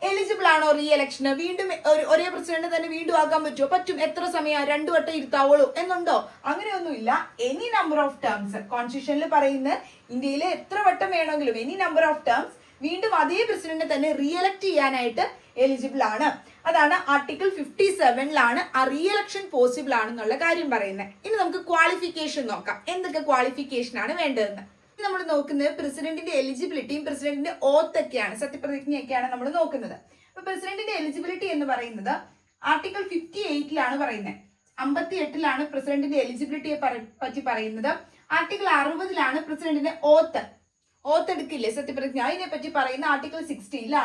എലിജിബിൾ ആണോ റീ ഇലക്ഷന്? വീണ്ടും ഒരേ പ്രസിഡന്റ് തന്നെ വീണ്ടും ആക്കാൻ പറ്റുമോ? പറ്റും. എത്ര സമയം? 2 വട്ടം ഇരുത്താവുള്ളൂ എന്നുണ്ടോ? അങ്ങനെയൊന്നുമില്ല. എനി നമ്പർ ഓഫ് ടേംസ്, കോൺസ്റ്റിറ്റ്യൂഷനിൽ പറയുന്ന ഇന്ത്യയിലെ എത്ര വട്ടം വേണമെങ്കിലും എനി നമ്പർ ഓഫ് ടേംസ് വീണ്ടും അതേ പ്രസിഡന്റിനെ തന്നെ റീ എലക്ട് ചെയ്യാനായിട്ട് എലിജിബിൾ ആണ്. അതാണ് ആർട്ടിക്കിൾ 57ലാണ് ആ റീ എലക്ഷൻ പോസിബിൾ ആണെന്നുള്ള കാര്യം പറയുന്നത്. ഇനി നമുക്ക് ക്വാളിഫിക്കേഷൻ നോക്കാം, എന്തൊക്കെ ക്വാളിഫിക്കേഷൻ ആണ് വേണ്ടതെന്ന്. നമ്മൾ നോക്കുന്നത് പ്രസിഡന്റിന്റെ എലിജിബിലിറ്റിയും പ്രസിഡന്റിന്റെ ഓത്ത് ഒക്കെയാണ്, സത്യപ്രതിജ്ഞയൊക്കെയാണ് നമ്മൾ നോക്കുന്നത്. അപ്പൊ പ്രസിഡന്റിന്റെ എലിജിബിലിറ്റി എന്ന് പറയുന്നത് ആർട്ടിക്കിൾ 58 പറയുന്നത്. 58 പ്രസിഡന്റിന്റെ എലിജിബിലിറ്റിയെ പറ്റി പറയുന്നത്. ആർട്ടിക്കിൾ 60 പ്രസിഡന്റിന്റെ ഓത്ത് എടുക്കില്ലേ, സത്യപ്രതിജ്ഞ, അതിനെ പറ്റി പറയുന്ന ആർട്ടിക്കിൾ 60.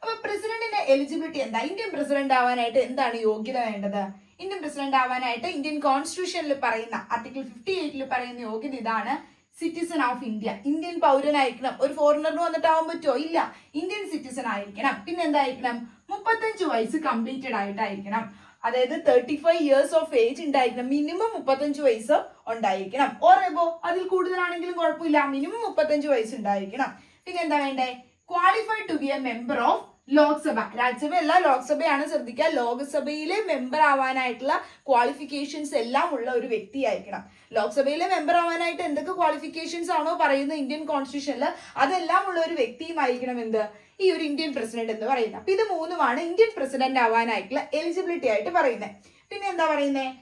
അപ്പൊ പ്രസിഡന്റിന്റെ എലിജിബിലിറ്റി എന്താ? ഇന്ത്യൻ പ്രസിഡന്റ് ആവാനായിട്ട് എന്താണ് യോഗ്യത വേണ്ടത്? ഇന്ത്യൻ പ്രസിഡന്റ് ആവാനായിട്ട് ഇന്ത്യൻ കോൺസ്റ്റിറ്റ്യൂഷനിൽ പറയുന്ന ആർട്ടിക്കിൾ 58 പറയുന്ന യോഗ്യത ഇതാണ്: സിറ്റിസൺ ഓഫ് ഇന്ത്യ, ഇന്ത്യൻ പൗരനായിരിക്കണം. ഒരു ഫോറിനറിന് വന്നിട്ടാവാൻ പറ്റുമോ? ഇല്ല, ഇന്ത്യൻ സിറ്റിസൺ ആയിരിക്കണം. പിന്നെ എന്തായിരിക്കണം? 35 വയസ്സ് കംപ്ലീറ്റഡ് ആയിട്ടായിരിക്കണം. അതായത് 35 ഇയേഴ്സ് ഓഫ് ഏജ് ഉണ്ടായിരിക്കണം. മിനിമം 35 വയസ്സ് ഉണ്ടായിരിക്കണം. ഓർ എബോ, അതിൽ കൂടുതലാണെങ്കിലും കുഴപ്പമില്ല, മിനിമം 35 വയസ്സ് ഉണ്ടായിരിക്കണം. പിന്നെ എന്താ വേണ്ടേ? Qualified to be a member of Lok Sabha. രാജ്യസഭയല്ല, ലോക്സഭയാണ്, ശ്രദ്ധിക്കുക. ലോക്സഭയിലെ മെമ്പർ ആവാനായിട്ടുള്ള ക്വാളിഫിക്കേഷൻസ് എല്ലാം ഉള്ള ഒരു വ്യക്തിയായിരിക്കണം. ലോക്സഭയിലെ മെമ്പർ ആവാനായിട്ട് എന്തൊക്കെ ക്വാളിഫിക്കേഷൻസ് ആണോ പറയുന്നത് ഇന്ത്യൻ കോൺസ്റ്റിറ്റ്യൂഷനിൽ, അതെല്ലാം ഉള്ള ഒരു വ്യക്തിയുമായിരിക്കണം എന്ത്? ഈ ഒരു ഇന്ത്യൻ പ്രസിഡന്റ് എന്ന് പറയുന്നത്. അപ്പൊ ഇത് മൂന്നുമാണ് ഇന്ത്യൻ പ്രസിഡന്റ് ആവാനായിട്ടുള്ള എലിജിബിലിറ്റി ആയിട്ട് പറയുന്നത്. പിന്നെ എന്താ പറയുന്നത്?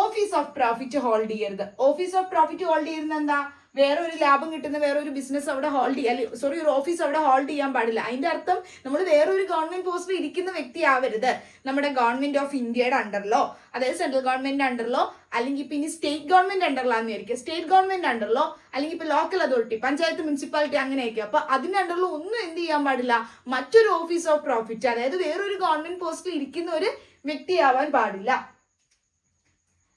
ഓഫീസ് ഓഫ് പ്രോഫിറ്റ് ഹോൾഡ് ചെയ്യരുത്. ഓഫീസ് ഓഫ് പ്രോഫിറ്റ് ഹോൾഡ് ചെയ്യുന്നത് എന്താ? വേറെ ഒരു ലാഭം കിട്ടുന്ന വേറൊരു ബിസിനസ് അവിടെ ഹോൾഡ് ചെയ്യാൻ, ഒരു ഓഫീസ് അവിടെ ഹോൾഡ് ചെയ്യാൻ പാടില്ല. അതിന്റെ അർത്ഥം നമ്മൾ വേറൊരു ഗവൺമെന്റ് പോസ്റ്റിൽ ഇരിക്കുന്ന വ്യക്തി ആവരുത്. നമ്മുടെ ഗവൺമെന്റ് ഓഫ് ഇന്ത്യയുടെ അണ്ടറിലോ, അതായത് സെൻട്രൽ ഗവൺമെന്റ് അണ്ടറിലോ, അല്ലെങ്കിൽ പിന്നെ സ്റ്റേറ്റ് ഗവൺമെന്റ് അണ്ടറിലാന്ന് വിചാരിക്കുക, സ്റ്റേറ്റ് ഗവൺമെന്റ് അണ്ടറിലോ, അല്ലെങ്കിൽ ഇപ്പൊ ലോക്കൽ അതോറിറ്റി, പഞ്ചായത്ത്, മുനിസിപ്പാലിറ്റി, അങ്ങനെയൊക്കെ. അപ്പൊ അതിന്റെ അണ്ടറിലോ ഒന്നും എന്ത് ചെയ്യാൻ പാടില്ല, മറ്റൊരു ഓഫീസ് ഓഫ് പ്രോഫിറ്റ്, അതായത് വേറൊരു ഗവൺമെന്റ് പോസ്റ്റിൽ ഇരിക്കുന്ന ഒരു വ്യക്തിയാവാൻ പാടില്ല.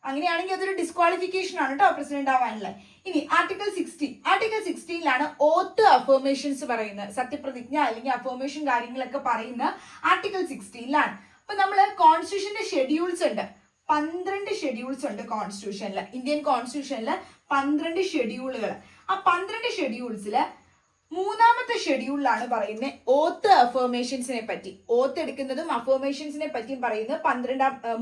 അങ്ങനെയാണെങ്കിൽ അതൊരു ഡിസ്ക്വാളിഫിക്കേഷൻ ആണ് കേട്ടോ പ്രസിഡന്റ് ആവാനുള്ളത്. ഇനി ആർട്ടിക്കിൾ 60 ഓത്ത് അഫർമേഷൻസ് പറയുന്നത്. സത്യപ്രതിജ്ഞ അല്ലെങ്കിൽ അഫർമേഷൻ കാര്യങ്ങളൊക്കെ പറയുന്ന ആർട്ടിക്കിൾ 60. അപ്പൊ നമ്മള് കോൺസ്റ്റിറ്റ്യൂഷന്റെ ഷെഡ്യൂൾസ് ഉണ്ട്, 12 ഷെഡ്യൂൾസ് ഉണ്ട് കോൺസ്റ്റിറ്റ്യൂഷനിൽ. ഇന്ത്യൻ കോൺസ്റ്റിറ്റ്യൂഷനിൽ 12 ഷെഡ്യൂളുകൾ. ആ 12 ഷെഡ്യൂൾസില് 3-ാമത്തെ ഷെഡ്യൂളിലാണ് പറയുന്നത് ഓത്ത് അഫർമേഷൻസിനെ പറ്റി. ഓത്ത് എടുക്കുന്നതും അഫർമേഷൻസിനെ പറ്റിയും പറയുന്നത്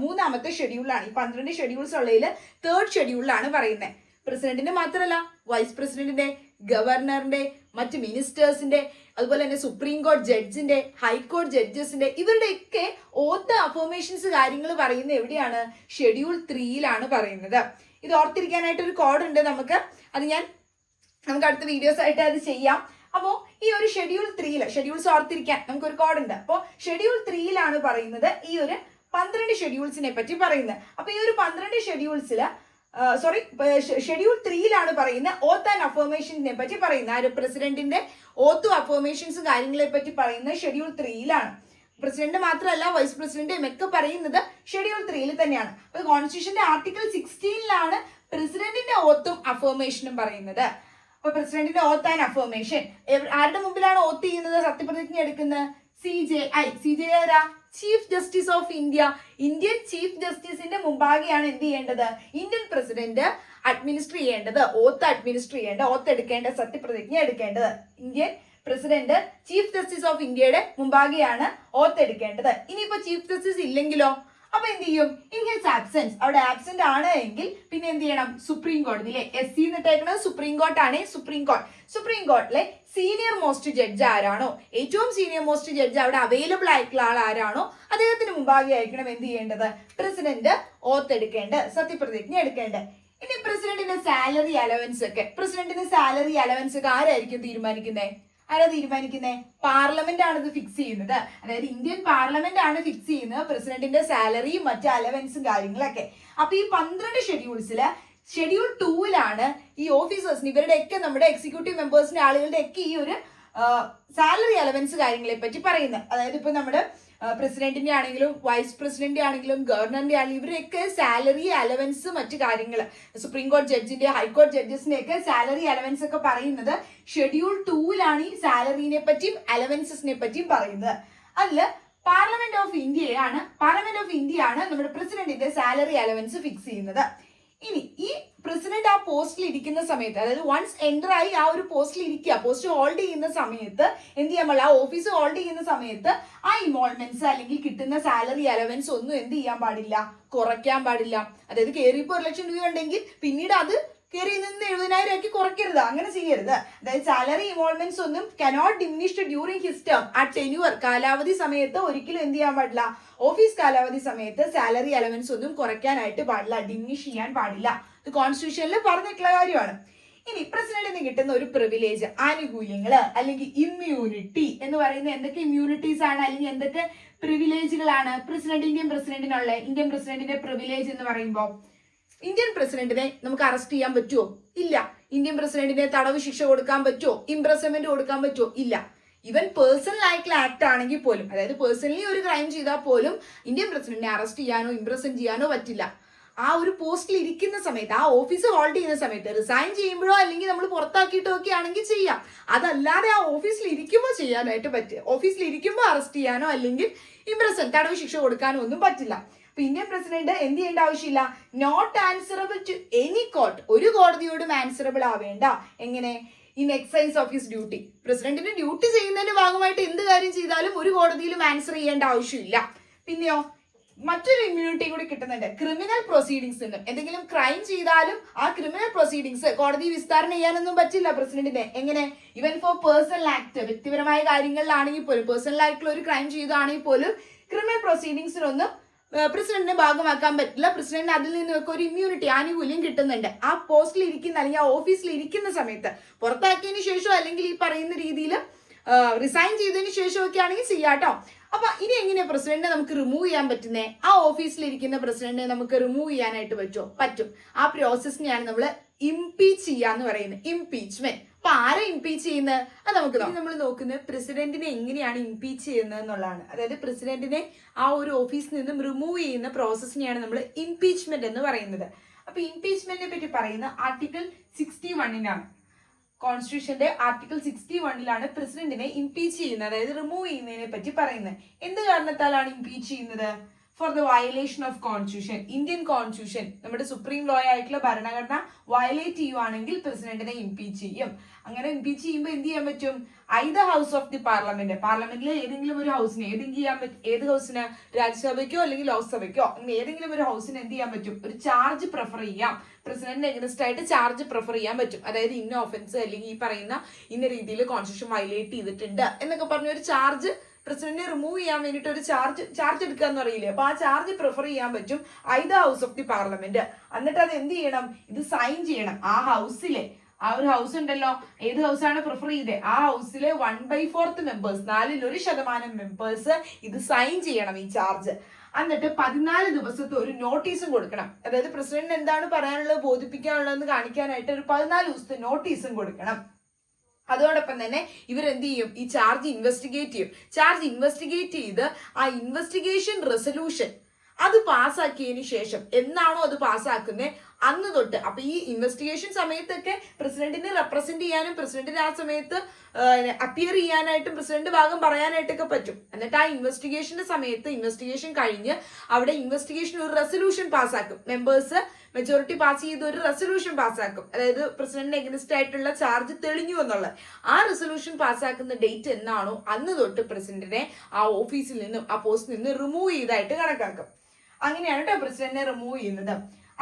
3-ാമത്തെ ഷെഡ്യൂളിലാണ്. ഈ 12 ഷെഡ്യൂൾസ് ഉള്ളതിൽ 3rd ഷെഡ്യൂളിലാണ് പറയുന്നത്. പ്രസിഡന്റിന്റെ മാത്രമല്ല, വൈസ് പ്രസിഡന്റിന്റെ, ഗവർണറിന്റെ, മറ്റ് മിനിസ്റ്റേഴ്സിന്റെ, അതുപോലെ തന്നെ സുപ്രീം കോടതി ജഡ്ജിന്റെ, ഹൈക്കോടതി ജഡ്ജസിന്റെ, ഇവരുടെയൊക്കെ ഓത്ത് അഫർമേഷൻസ് കാര്യങ്ങൾ പറയുന്നത് എവിടെയാണ്? ഷെഡ്യൂൾ 3 പറയുന്നത്. ഇത് ഓർത്തിരിക്കാനായിട്ട് ഒരു കോഡ് ഉണ്ട് നമുക്ക് അടുത്ത വീഡിയോസ് ആയിട്ട് അത് ചെയ്യാം. അപ്പോൾ ഈ ഒരു ഷെഡ്യൂൾ 3 ഷെഡ്യൂൾസ് ഓർത്തിരിക്കാൻ നമുക്കൊരു കോഡ് ഉണ്ട്. അപ്പോൾ ഷെഡ്യൂൾ 3 പറയുന്നത് ഈ ഒരു 12 ഷെഡ്യൂൾസിനെ പറ്റി പറയുന്നത്. അപ്പൊ ഈ ഒരു 12 ഷെഡ്യൂൾസിൽ ഷെഡ്യൂൾ 3 പറയുന്ന ഓത്ത് ആൻഡ് അഫർമേഷൻസിനെ പറ്റി പറയുന്നത്. ആ ഒരു പ്രസിഡന്റിന്റെ ഓത്തും അഫർമേഷൻസും കാര്യങ്ങളെ പറ്റി പറയുന്നത് ഷെഡ്യൂൾ 3. പ്രസിഡന്റ് മാത്രമല്ല, വൈസ് പ്രസിഡന്റും ഒക്കെ പറയുന്നത് ഷെഡ്യൂൾ 3 തന്നെയാണ്. അപ്പൊ കോൺസ്റ്റിറ്റ്യൂഷന്റെ ആർട്ടിക്കിൾ 16 പ്രസിഡന്റിന്റെ ഓത്തും അഫർമേഷനും പറയുന്നത്. അപ്പൊ പ്രസിഡന്റിന്റെ ഓത്ത് ആൻഡ് അഫർമേഷൻ ആരുടെ മുമ്പിലാണ് ഓത്ത് ചെയ്യുന്നത്, സത്യപ്രതിജ്ഞ എടുക്കുന്നത്? CJI ആരാ? Chief justice of India. Indian chief ജസ്റ്റിസിന്റെ മുമ്പാകെയാണ് എന്ത് ചെയ്യേണ്ടത്? ഇന്ത്യൻ പ്രസിഡന്റ് അഡ്മിനിസ്റ്റർ ചെയ്യേണ്ടത്, ഓത്ത് എടുക്കേണ്ട, സത്യപ്രതിജ്ഞ എടുക്കേണ്ടത്. Indian president chief justice of ഇന്ത്യയുടെ മുമ്പാകെയാണ് ഓത്ത് എടുക്കേണ്ടത്. ഇനിയിപ്പോ ചീഫ് ജസ്റ്റിസ് ഇല്ലെങ്കിലോ? അപ്പൊ എന്ത് ചെയ്യും? ഇൻ ഹിസ് ആബ്സെൻസ്, അവിടെ ആബ്സെന്റ് ആണ് എങ്കിൽ പിന്നെ എന്ത് ചെയ്യണം? സുപ്രീം കോടതിയിലെ SC എന്നിട്ടേക്കുന്നത് സുപ്രീം കോർട്ടാണ്. സുപ്രീം കോർട്ടിലെ സീനിയർ മോസ്റ്റ് ജഡ്ജ് ആരാണോ, ഏറ്റവും സീനിയർ മോസ്റ്റ് ജഡ്ജ് അവിടെ അവൈലബിൾ ആയിട്ടുള്ള ആൾ ആരാണോ, അദ്ദേഹത്തിന് മുമ്പാകെ ആയിരിക്കണം എന്ത് ചെയ്യേണ്ടത്? പ്രസിഡന്റ് ഓത്ത് എടുക്കേണ്ടത്, സത്യപ്രതിജ്ഞ എടുക്കേണ്ടത്. ഇനി പ്രസിഡന്റിന്റെ സാലറി അലവൻസ് ഒക്കെ ആരായിരിക്കും തീരുമാനിക്കുന്നത്? പാർലമെന്റ് ആണ് ഇത് ഫിക്സ് ചെയ്യുന്നത്. അതായത് ഇന്ത്യൻ പാർലമെന്റ് ആണ് ഫിക്സ് ചെയ്യുന്നത് പ്രസിഡന്റിന്റെ സാലറിയും മറ്റ് അലവൻസും കാര്യങ്ങളൊക്കെ. അപ്പൊ ഈ 12 ഷെഡ്യൂൾസിൽ ഷെഡ്യൂൾ 2 ഈ ഓഫീസേഴ്സിന്, ഇവരുടെയൊക്കെ, നമ്മുടെ എക്സിക്യൂട്ടീവ് മെമ്പേഴ്സിന്റെ ആളുകളുടെ ഒക്കെ ഈ ഒരു സാലറി അലവൻസ് കാര്യങ്ങളെ പറ്റി പറയുന്നത്. അതായത് ഇപ്പൊ നമ്മുടെ പ്രസിഡന്റിന്റെ ആണെങ്കിലും വൈസ് പ്രസിഡന്റ് ആണെങ്കിലും ഗവർണറിന്റെ ആണെങ്കിലും ഇവരൊക്കെ സാലറി അലവൻസ് മറ്റു കാര്യങ്ങൾ, സുപ്രീം കോടതി ജഡ്ജിന്റെ, ഹൈക്കോടതി ജഡ്ജസിന്റെ ഒക്കെ സാലറി അലവൻസ് ഒക്കെ പറയുന്നത് ഷെഡ്യൂൾ 2 ഈ സാലറിനെ പറ്റിയും അലവൻസസിനെ പറ്റിയും പറയുന്നത്. അതില് പാർലമെന്റ് ഓഫ് ഇന്ത്യ ആണ് നമ്മുടെ പ്രസിഡന്റിന്റെ സാലറി അലവൻസ് ഫിക്സ് ചെയ്യുന്നത്. ഇനി ഈ പ്രസിഡന്റ് ആ പോസ്റ്റിൽ ഇരിക്കുന്ന സമയത്ത്, അതായത് വൺസ് എൻ്റർ ആയി ആ ഒരു പോസ്റ്റിൽ ഇരിക്കുക, പോസ്റ്റ് ഹോൾഡ് ചെയ്യുന്ന സമയത്ത് എന്ത് ചെയ്യാൻ പാടില്ല? ആ ഓഫീസ് ഹോൾഡ് ചെയ്യുന്ന സമയത്ത് ആ ഇൻവോൾവ്മെന്റ്സ് അല്ലെങ്കിൽ കിട്ടുന്ന സാലറി അലവൻസ് ഒന്നും എന്ത് ചെയ്യാൻ പാടില്ല? കുറയ്ക്കാൻ പാടില്ല. അതായത് കയറിയപ്പോൾ 1 ലക്ഷം രൂപ ഉണ്ടെങ്കിൽ പിന്നീട് അത് കയറി നിന്ന് 70,000 ആക്കി കുറയ്ക്കരുത്, അങ്ങനെ ചെയ്യരുത്. അതായത് സാലറി ഇൻവോൾവ്മെന്റ്സ് ഒന്നും cannot diminished during his term, ആ ടെന്യൂർ കാലാവധി സമയത്ത് ഒരിക്കലും എന്ത് ചെയ്യാൻ പാടില്ല? ഓഫീസ് കാലാവധി സമയത്ത് സാലറി അലവൻസ് ഒന്നും കുറയ്ക്കാനായിട്ട് പാടില്ല, ഡിമിനിഷ് ചെയ്യാൻ പാടില്ല. ഇത് കോൺസ്റ്റിറ്റ്യൂഷനിൽ പറഞ്ഞിട്ടുള്ള കാര്യമാണ്. ഇനി പ്രസിഡന്റിന് കിട്ടുന്ന ഒരു പ്രിവിലേജ്, ആനുകൂല്യങ്ങള് അല്ലെങ്കിൽ ഇമ്മ്യൂണിറ്റി എന്ന് പറയുന്ന എന്തൊക്കെ ഇമ്മ്യൂണിറ്റീസ് ആണ് അല്ലെങ്കിൽ എന്തൊക്കെ പ്രിവിലേജുകളാണ് ഇന്ത്യൻ പ്രസിഡന്റിന്റെ പ്രിവിലേജ് എന്ന് പറയുമ്പോൾ, ഇന്ത്യൻ പ്രസിഡന്റിനെ നമുക്ക് അറസ്റ്റ് ചെയ്യാൻ പറ്റുമോ? ഇല്ല. ഇന്ത്യൻ പ്രസിഡന്റിനെ തടവ് ശിക്ഷ കൊടുക്കാൻ പറ്റുമോ? ഇംപ്രസൺമെന്റ് കൊടുക്കാൻ പറ്റുമോ? ഇല്ല. ഇവൻ പേഴ്സണൽ ആയിട്ടുള്ള ആക്ട് ആണെങ്കിൽ പോലും, അതായത് പേഴ്സണലി ഒരു ക്രൈം ചെയ്താൽ പോലും ഇന്ത്യൻ പ്രസിഡന്റിനെ അറസ്റ്റ് ചെയ്യാനോ ഇംപ്രസൺ ചെയ്യാനോ പറ്റില്ല. ആ ഒരു പോസ്റ്റിൽ ഇരിക്കുന്ന സമയത്ത്, ആ ഓഫീസ് ഹോൾഡ് ചെയ്യുന്ന സമയത്ത്, റിസൈൻ ചെയ്യുമ്പോഴോ അല്ലെങ്കിൽ നമ്മൾ പുറത്താക്കിയിട്ടോ ഒക്കെ ആണെങ്കിൽ ചെയ്യാം. അതല്ലാതെ ആ ഓഫീസിൽ ഇരിക്കുമ്പോൾ ചെയ്യാനായിട്ട് പറ്റും. ഓഫീസിൽ ഇരിക്കുമ്പോൾ അറസ്റ്റ് ചെയ്യാനോ അല്ലെങ്കിൽ ഇംപ്രസൺ തടവ് ശിക്ഷ കൊടുക്കാനോ ഒന്നും പറ്റില്ല. അപ്പൊ ഇന്ത്യൻ പ്രസിഡന്റ് എന്ത് ചെയ്യേണ്ട ആവശ്യമില്ല, not answerable to any court, ഒരു കോടതിയോടും ആൻസറബിൾ ആവേണ്ട. എങ്ങനെ? In excise of his duty. പ്രസിഡന്റിന് ഡ്യൂട്ടി ചെയ്യുന്നതിന്റെ ഭാഗമായിട്ട് എന്ത് കാര്യം ചെയ്താലും ഒരു കോടതിയിലും ആൻസർ ചെയ്യേണ്ട ആവശ്യമില്ല. പിന്നെയോ മറ്റൊരു ഇമ്മ്യൂണിറ്റി കൂടി കിട്ടുന്നുണ്ട്, ക്രിമിനൽ പ്രൊസീഡിങ്സ്. എന്തെങ്കിലും ക്രൈം ചെയ്താലും ആ ക്രിമിനൽ പ്രൊസീഡിങ്സ് കോടതി വിസ്താരണം ചെയ്യാനൊന്നും പറ്റില്ല പ്രസിഡന്റിന്. എങ്ങനെ? ഇവൻ ഫോർ പേഴ്സണൽ ആക്ട്, വ്യക്തിപരമായ കാര്യങ്ങളിലാണെങ്കിൽ പോലും, പേഴ്സണൽ ആയിട്ടുള്ള ഒരു ക്രൈം ചെയ്താണെങ്കിൽ പോലും ക്രിമിനൽ പ്രൊസീഡിങ്സിനൊന്നും പ്രസിഡന്റിനെ ഭാഗമാക്കാൻ പറ്റില്ല. പ്രസിഡന്റിന് അതിൽ നിന്നൊക്കെ ഒരു ഇമ്മ്യൂണിറ്റി, ആനുകൂല്യം കിട്ടുന്നുണ്ട്. ആ പോസ്റ്റിൽ ഇരിക്കുന്ന അല്ലെങ്കിൽ ആ ഓഫീസിൽ ഇരിക്കുന്ന സമയത്ത്, പുറത്താക്കിയതിനു ശേഷം അല്ലെങ്കിൽ ഈ പറയുന്ന രീതിയിൽ റിസൈൻ ചെയ്തതിന് ശേഷമൊക്കെ ആണെങ്കിൽ ചെയ്യാട്ടോ. അപ്പൊ ഇനി എങ്ങനെയാ പ്രസിഡന്റിനെ നമുക്ക് റിമൂവ് ചെയ്യാൻ പറ്റുന്നേ? ആ ഓഫീസിലിരിക്കുന്ന പ്രസിഡന്റിനെ നമുക്ക് റിമൂവ് ചെയ്യാനായിട്ട് പറ്റുമോ? പറ്റും. ആ പ്രോസസ്സിനെയാണ് നമ്മൾ ഇംപീച്ച് ചെയ്യാന്ന് പറയുന്നത്, ഇംപീച്ച്മെന്റ്. അപ്പൊ ആരെ ഇംപീച്ച് ചെയ്യുന്നത്? അത് നമുക്ക് നമ്മൾ നോക്കുന്നത് പ്രസിഡന്റിനെ എങ്ങനെയാണ് ഇംപീച്ച് ചെയ്യുന്നത് എന്നുള്ളതാണ്. അതായത് പ്രസിഡന്റിനെ ആ ഒരു ഓഫീസിൽ നിന്നും റിമൂവ് ചെയ്യുന്ന പ്രോസസ്സിനെയാണ് നമ്മൾ ഇംപീച്ച്മെന്റ് എന്ന് പറയുന്നത്. അപ്പൊ ഇംപീച്ച്മെന്റിനെ പറ്റി പറയുന്ന ആർട്ടിക്കിൾ 61 കോൺസ്റ്റിറ്റ്യൂഷന്റെ ആർട്ടിക്കിൾ 61 പ്രസിഡന്റിനെ ഇംപീച്ച് ചെയ്യുന്നത്, അതായത് റിമൂവ് ചെയ്യുന്നതിനെ പറ്റി പറയുന്നത്. എന്ത് കാരണത്താലാണ് ഇംപീച്ച് ചെയ്യുന്നത്? For the violation of constitution. Indian constitution, നമ്മുടെ സുപ്രീം ലോ ആയിട്ടുള്ള ഭരണഘടന വയലേറ്റ് ചെയ്യുവാണെങ്കിൽ പ്രസിഡന്റിനെ ഇംപീച്ച് ചെയ്യും. അങ്ങനെ ഇംപീച്ച് ചെയ്യുമ്പോൾ എന്ത് ചെയ്യാൻ പറ്റും? Either house of the parliament, പാർലമെന്റിലെ ഏതെങ്കിലും ഒരു ഹൗസിനെ, ഏത് ഹൗസിന്? രാജ്യസഭയ്ക്കോ അല്ലെങ്കിൽ ലോക്സഭയ്ക്കോ, അങ്ങനെ ഏതെങ്കിലും ഒരു ഹൗസിന് എന്ത് ചെയ്യാൻ പറ്റും? ഒരു ചാർജ് പ്രിഫർ ചെയ്യാം. പ്രസിഡന്റിന് എഗൻസ്റ്റ് ആയിട്ട് ചാർജ് പ്രിഫർ ചെയ്യാൻ പറ്റും. അതായത് ഇന്ന ഓഫൻസ് അല്ലെങ്കിൽ ഈ പറയുന്ന ഇന്ന രീതിയിൽ കോൺസ്റ്റിറ്റ്യൂഷൻ വയലേറ്റ് ചെയ്തിട്ടുണ്ട് എന്നൊക്കെ പറഞ്ഞ ഒരു ചാർജ്, പ്രസിഡന്റിനെ റിമൂവ് ചെയ്യാൻ വേണ്ടിയിട്ട് ഒരു ചാർജ് എടുക്കുക എന്ന് പറയില്ലേ, അപ്പൊ ആ ചാർജ് പ്രിഫർ ചെയ്യാൻ പറ്റും either house of the parliament. എന്നിട്ട് അത് എന്ത് ചെയ്യണം? ഇത് സൈൻ ചെയ്യണം. ആ ഹൗസിലെ, ആ ഒരു ഹൗസ് ഉണ്ടല്ലോ, ഏത് ഹൗസാണ് പ്രിഫർ ചെയ്തത്, ആ ഹൗസിലെ 1/4 മെമ്പേഴ്സ്, 4% മെമ്പേഴ്സ് ഇത് സൈൻ ചെയ്യണം ഈ ചാർജ്. എന്നിട്ട് 14 ദിവസത്തെ ഒരു നോട്ടീസും കൊടുക്കണം. അതായത് പ്രസിഡന്റിന് എന്താണ് പറയാനുള്ളത്, ബോധിപ്പിക്കാനുള്ളതെന്ന് കാണിക്കാനായിട്ട് ഒരു 14 ദിവസത്തെ നോട്ടീസും കൊടുക്കണം. അതോടൊപ്പം തന്നെ ഇവരെന്ത് ചെയ്യും? ഈ ചാർജ് ഇൻവെസ്റ്റിഗേറ്റ് ചെയ്യും. ചാർജ് ഇൻവെസ്റ്റിഗേറ്റ് ചെയ്ത് ആ ഇൻവെസ്റ്റിഗേഷൻ റെസൊല്യൂഷൻ അത് പാസ്സാക്കിയതിനു ശേഷം, എന്നാണോ അത് പാസ്സാക്കുന്നത് അന്ന് തൊട്ട്, അപ്പൊ ഈ ഇൻവെസ്റ്റിഗേഷൻ സമയത്തൊക്കെ പ്രസിഡന്റിനെ റെപ്രസെന്റ് ചെയ്യാനും പ്രസിഡന്റിന് ആ സമയത്ത് അപ്പിയർ ചെയ്യാനായിട്ടും പ്രസിഡന്റ് ഭാഗം പറയാനായിട്ടൊക്കെ പറ്റും. എന്നിട്ട് ആ ഇൻവെസ്റ്റിഗേഷന്റെ സമയത്ത്, ഇൻവെസ്റ്റിഗേഷൻ കഴിഞ്ഞ് അവിടെ ഇൻവെസ്റ്റിഗേഷൻ ഒരു റെസൊല്യൂഷൻ പാസ്സാക്കും. മെമ്പേഴ്സ് മെജോറിറ്റി പാസ് ചെയ്ത് ഒരു റെസൊല്യൂഷൻ പാസ്സാക്കും. അതായത് പ്രസിഡന്റിന് എഗൻസ്റ്റ് ആയിട്ടുള്ള ചാർജ് തെളിഞ്ഞു എന്നുള്ളത്. ആ റെസൊല്യൂഷൻ പാസ്സാക്കുന്ന ഡേറ്റ് എന്നാണോ അന്ന് തൊട്ട് പ്രസിഡന്റിനെ ആ ഓഫീസിൽ നിന്നും, ആ പോസ്റ്റിൽ നിന്ന് റിമൂവ് ചെയ്തായിട്ട് കണക്കാക്കും. അങ്ങനെയാണ് കേട്ടോ പ്രസിഡന്റിനെ റിമൂവ് ചെയ്യുന്നത്.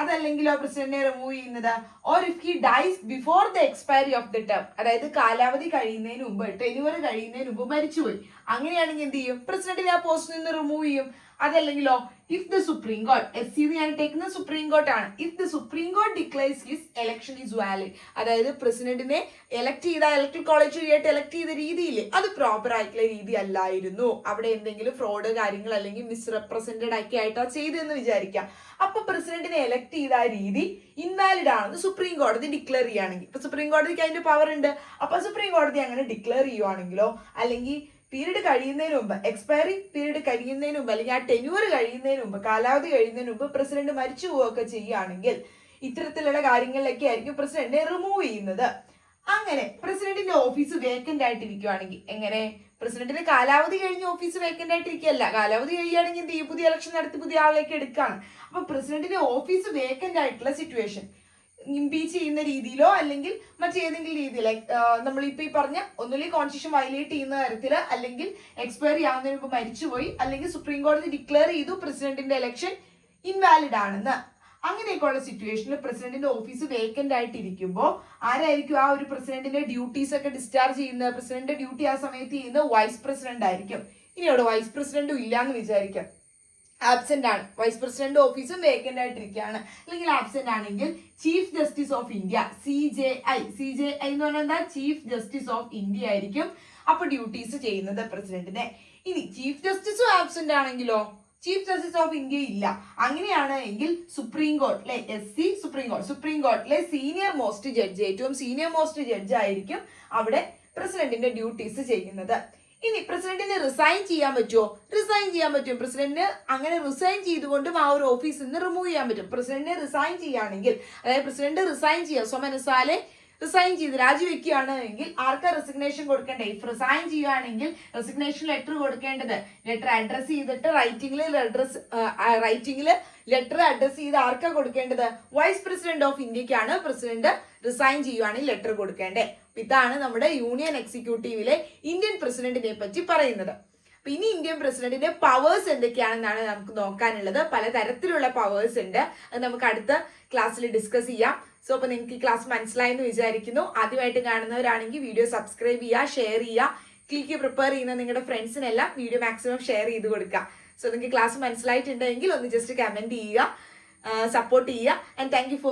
അതല്ലെങ്കിലോ പ്രസിഡന്റിനെ റിമൂവ് ചെയ്യുന്നത്, or if he dyes before the expiry of the term, അതായത് കാലാവധി കഴിയുന്നതിന് മുമ്പ്, ടെന്യൂർ കഴിയുന്നതിന് മുമ്പ് മരിച്ചുപോയി, അങ്ങനെയാണെങ്കിൽ എന്ത് ചെയ്യും? പ്രസിഡന്റിനെ ആ പോസ്റ്റിൽ നിന്ന് റിമൂവ് ചെയ്യും. അതല്ലെങ്കിലോ if the supreme court, SCV ഞാൻ ടേക്കുന്ന സുപ്രീം കോർട്ട് ആണ്, if the supreme court declares his election is valid, അതായത് പ്രസിഡന്റിനെ എലക്ട് ചെയ്ത ഇലക്ട്രൽ കോളേജ് വഴിയായിട്ട് എലക്ട് ചെയ്ത രീതിയിൽ അത് പ്രോപ്പർ ആയിട്ടുള്ള രീതി അല്ലായിരുന്നു, അവിടെ എന്തെങ്കിലും ഫ്രോഡ് കാര്യങ്ങൾ അല്ലെങ്കിൽ മിസ്റെപ്രസെന്റഡ് ഒക്കെ ആയിട്ടാണ് ചെയ്തതെന്ന് വിചാരിക്കാം. അപ്പൊ പ്രസിഡന്റിനെ എലക്ട് ചെയ്ത ആ രീതി ഇൻവാലിഡ് ആണെന്ന് സുപ്രീം കോടതി ഡിക്ലെയർ ചെയ്യുകയാണെങ്കിൽ, ഇപ്പൊ സുപ്രീം കോടതിക്ക് അതിന്റെ പവർ ഉണ്ട്, അപ്പൊ സുപ്രീം കോടതി അങ്ങനെ ഡിക്ലെയർ ചെയ്യുവാണെങ്കിലോ, അല്ലെങ്കിൽ പീരീഡ് കഴിയുന്നതിന് മുമ്പ്, എക്സ്പയറി പീരീഡ് കഴിയുന്നതിന് മുമ്പ്, അല്ലെങ്കിൽ ആ ടെന്യൂർ കഴിയുന്നതിന് മുമ്പ്, കാലാവധി കഴിയുന്നതിന് മുമ്പ് പ്രസിഡന്റ് മരിച്ചു പോവുകയൊക്കെ ചെയ്യുകയാണെങ്കിൽ ഇത്തരത്തിലുള്ള കാര്യങ്ങളിലൊക്കെ ആയിരിക്കും പ്രസിഡന്റിനെ റിമൂവ് ചെയ്യുന്നത്. അങ്ങനെ പ്രസിഡന്റിന്റെ ഓഫീസ് വേക്കന്റ് ആയിട്ടിരിക്കുകയാണെങ്കിൽ, എങ്ങനെ? പ്രസിഡന്റിന്റെ കാലാവധി കഴിഞ്ഞ ഓഫീസ് വേക്കന്റ് ആയിട്ടിരിക്കുകയല്ല, കാലാവധി കഴിയുകയാണെങ്കിൽ എന്ത് ചെയ്യും? പുതിയ ഇലക്ഷൻ നടത്തി പുതിയ ആളിലേക്ക് എടുക്കുകയാണ്. അപ്പൊ പ്രസിഡന്റിന്റെ ഓഫീസ് വേക്കന്റ് ആയിട്ടുള്ള സിറ്റുവേഷൻ ഇംപീച്ച് ചെയ്യുന്ന രീതിയിലോ അല്ലെങ്കിൽ മറ്റേതെങ്കിലും രീതിയിൽ, നമ്മളിപ്പോ ഈ പറഞ്ഞ ഒന്നുമില്ലെങ്കിൽ കോൺസ്റ്റിറ്റ്യൂഷൻ വയലേറ്റ് ചെയ്യുന്ന തരത്തില്, അല്ലെങ്കിൽ എക്സ്പയറി ആവുന്നതിന് മുമ്പ് മരിച്ചുപോയി, അല്ലെങ്കിൽ സുപ്രീം കോടതി ഡിക്ലെയർ ചെയ്തു പ്രസിഡന്റിന്റെ ഇലക്ഷൻ ഇൻവാലിഡ് ആണെന്ന്, അങ്ങനെയൊക്കെയുള്ള സിറ്റുവേഷനിൽ പ്രസിഡന്റിന്റെ ഓഫീസ് വേക്കന്റ് ആയിട്ടിരിക്കുമ്പോൾ ആരായിരിക്കും ആ ഒരു പ്രസിഡന്റിന്റെ ഡ്യൂട്ടീസ് ഒക്കെ ഡിസ്ചാർജ് ചെയ്യുന്നത്? പ്രസിഡന്റിന്റെ ഡ്യൂട്ടി ആ സമയത്ത് ചെയ്യുന്നത് വൈസ് പ്രസിഡന്റ് ആയിരിക്കും. ഇനി അവിടെ വൈസ് പ്രസിഡന്റും ഇല്ലാന്ന് വിചാരിക്കാം, ആബ്സെന്റ് ആണ്, വൈസ് പ്രസിഡന്റ് ഓഫീസും വേക്കന്റ് ആയിട്ടിരിക്കുകയാണ്, അല്ലെങ്കിൽ ആബ്സെന്റ് ആണെങ്കിൽ chief justice of India CJI എന്ന് പറഞ്ഞാൽ എന്താ, ചീഫ് ജസ്റ്റിസ് ഓഫ് ഇന്ത്യ ആയിരിക്കും അപ്പൊ ഡ്യൂട്ടീസ് ചെയ്യുന്നത് പ്രസിഡന്റിനെ. ഇനി ചീഫ് ജസ്റ്റിസും ആബ്സെന്റ് ആണെങ്കിലോ, ചീഫ് ജസ്റ്റിസ് ഓഫ് ഇന്ത്യ ഇല്ല, അങ്ങനെയാണ് എങ്കിൽ സുപ്രീം കോർട്ടിലെ സുപ്രീം കോർട്ടിലെ സീനിയർ മോസ്റ്റ് ജഡ്ജ്, ഏറ്റവും സീനിയർ മോസ്റ്റ് ജഡ്ജ് ആയിരിക്കും അവിടെ പ്രസിഡന്റിന്റെ ഡ്യൂട്ടീസ് ചെയ്യുന്നത്. ഇനി പ്രസിഡന്റിന് റിസൈൻ ചെയ്യാൻ പറ്റുമോ? റിസൈൻ ചെയ്യാൻ പറ്റും. പ്രസിഡന്റിന് അങ്ങനെ റിസൈൻ ചെയ്തുകൊണ്ടും ആ ഒരു ഓഫീസിൽ നിന്ന് റിമൂവ് ചെയ്യാൻ പറ്റും. പ്രസിഡന്റിനെ റിസൈൻ ചെയ്യുകയാണെങ്കിൽ, അതായത് പ്രസിഡന്റ് റിസൈൻ ചെയ്യുക, സ്വമനസാലെ റിസൈൻ ചെയ്ത് രാജിവെക്കുകയാണ് എങ്കിൽ ആർക്കാ റെസിഗ്നേഷൻ കൊടുക്കേണ്ടത്? ഇഫ് റിസൈൻ ചെയ്യുകയാണെങ്കിൽ റെസിഗ്നേഷൻ ലെറ്റർ കൊടുക്കേണ്ടത്, ലെറ്റർ അഡ്രസ് ചെയ്തിട്ട് റൈറ്റിംഗിൽ ലെറ്റർ അഡ്രസ് ചെയ്ത് ആർക്കാ കൊടുക്കേണ്ടത്? വൈസ് പ്രസിഡന്റ് ഓഫ് ഇന്ത്യക്കാണ് പ്രസിഡന്റ് റിസൈൻ ചെയ്യുകയാണെങ്കിൽ ലെറ്റർ കൊടുക്കേണ്ടത്. ഇതാണ് നമ്മുടെ യൂണിയൻ എക്സിക്യൂട്ടീവിലെ ഇന്ത്യൻ പ്രസിഡന്റിനെ പറ്റി പറയുന്നത്. അപ്പൊ ഇനി ഇന്ത്യൻ പ്രസിഡന്റിന്റെ പവേഴ്സ് എന്തൊക്കെയാണെന്നാണ് നമുക്ക് നോക്കാനുള്ളത്. പലതരത്തിലുള്ള പവേഴ്സ് ഉണ്ട്, അത് നമുക്ക് അടുത്ത ക്ലാസ്സിൽ ഡിസ്കസ് ചെയ്യാം. സോ അപ്പൊ നിങ്ങൾക്ക് ഈ ക്ലാസ് മനസ്സിലായെന്ന് വിചാരിക്കുന്നു. ആദ്യമായിട്ട് കാണുന്നവരാണെങ്കിൽ വീഡിയോ സബ്സ്ക്രൈബ് ചെയ്യുക, ഷെയർ ചെയ്യുക, ക്ലിക്ക് പ്രിപ്പയർ ചെയ്യുന്ന നിങ്ങളുടെ ഫ്രണ്ട്സിനെല്ലാം വീഡിയോ മാക്സിമം ഷെയർ ചെയ്ത് കൊടുക്കുക. സോ നിങ്ങൾക്ക് ക്ലാസ് മനസ്സിലായിട്ടുണ്ടെങ്കിൽ ഒന്ന് ജസ്റ്റ് കമന്റ് ചെയ്യുക, സപ്പോർട്ട് ചെയ്യുക. And thank you for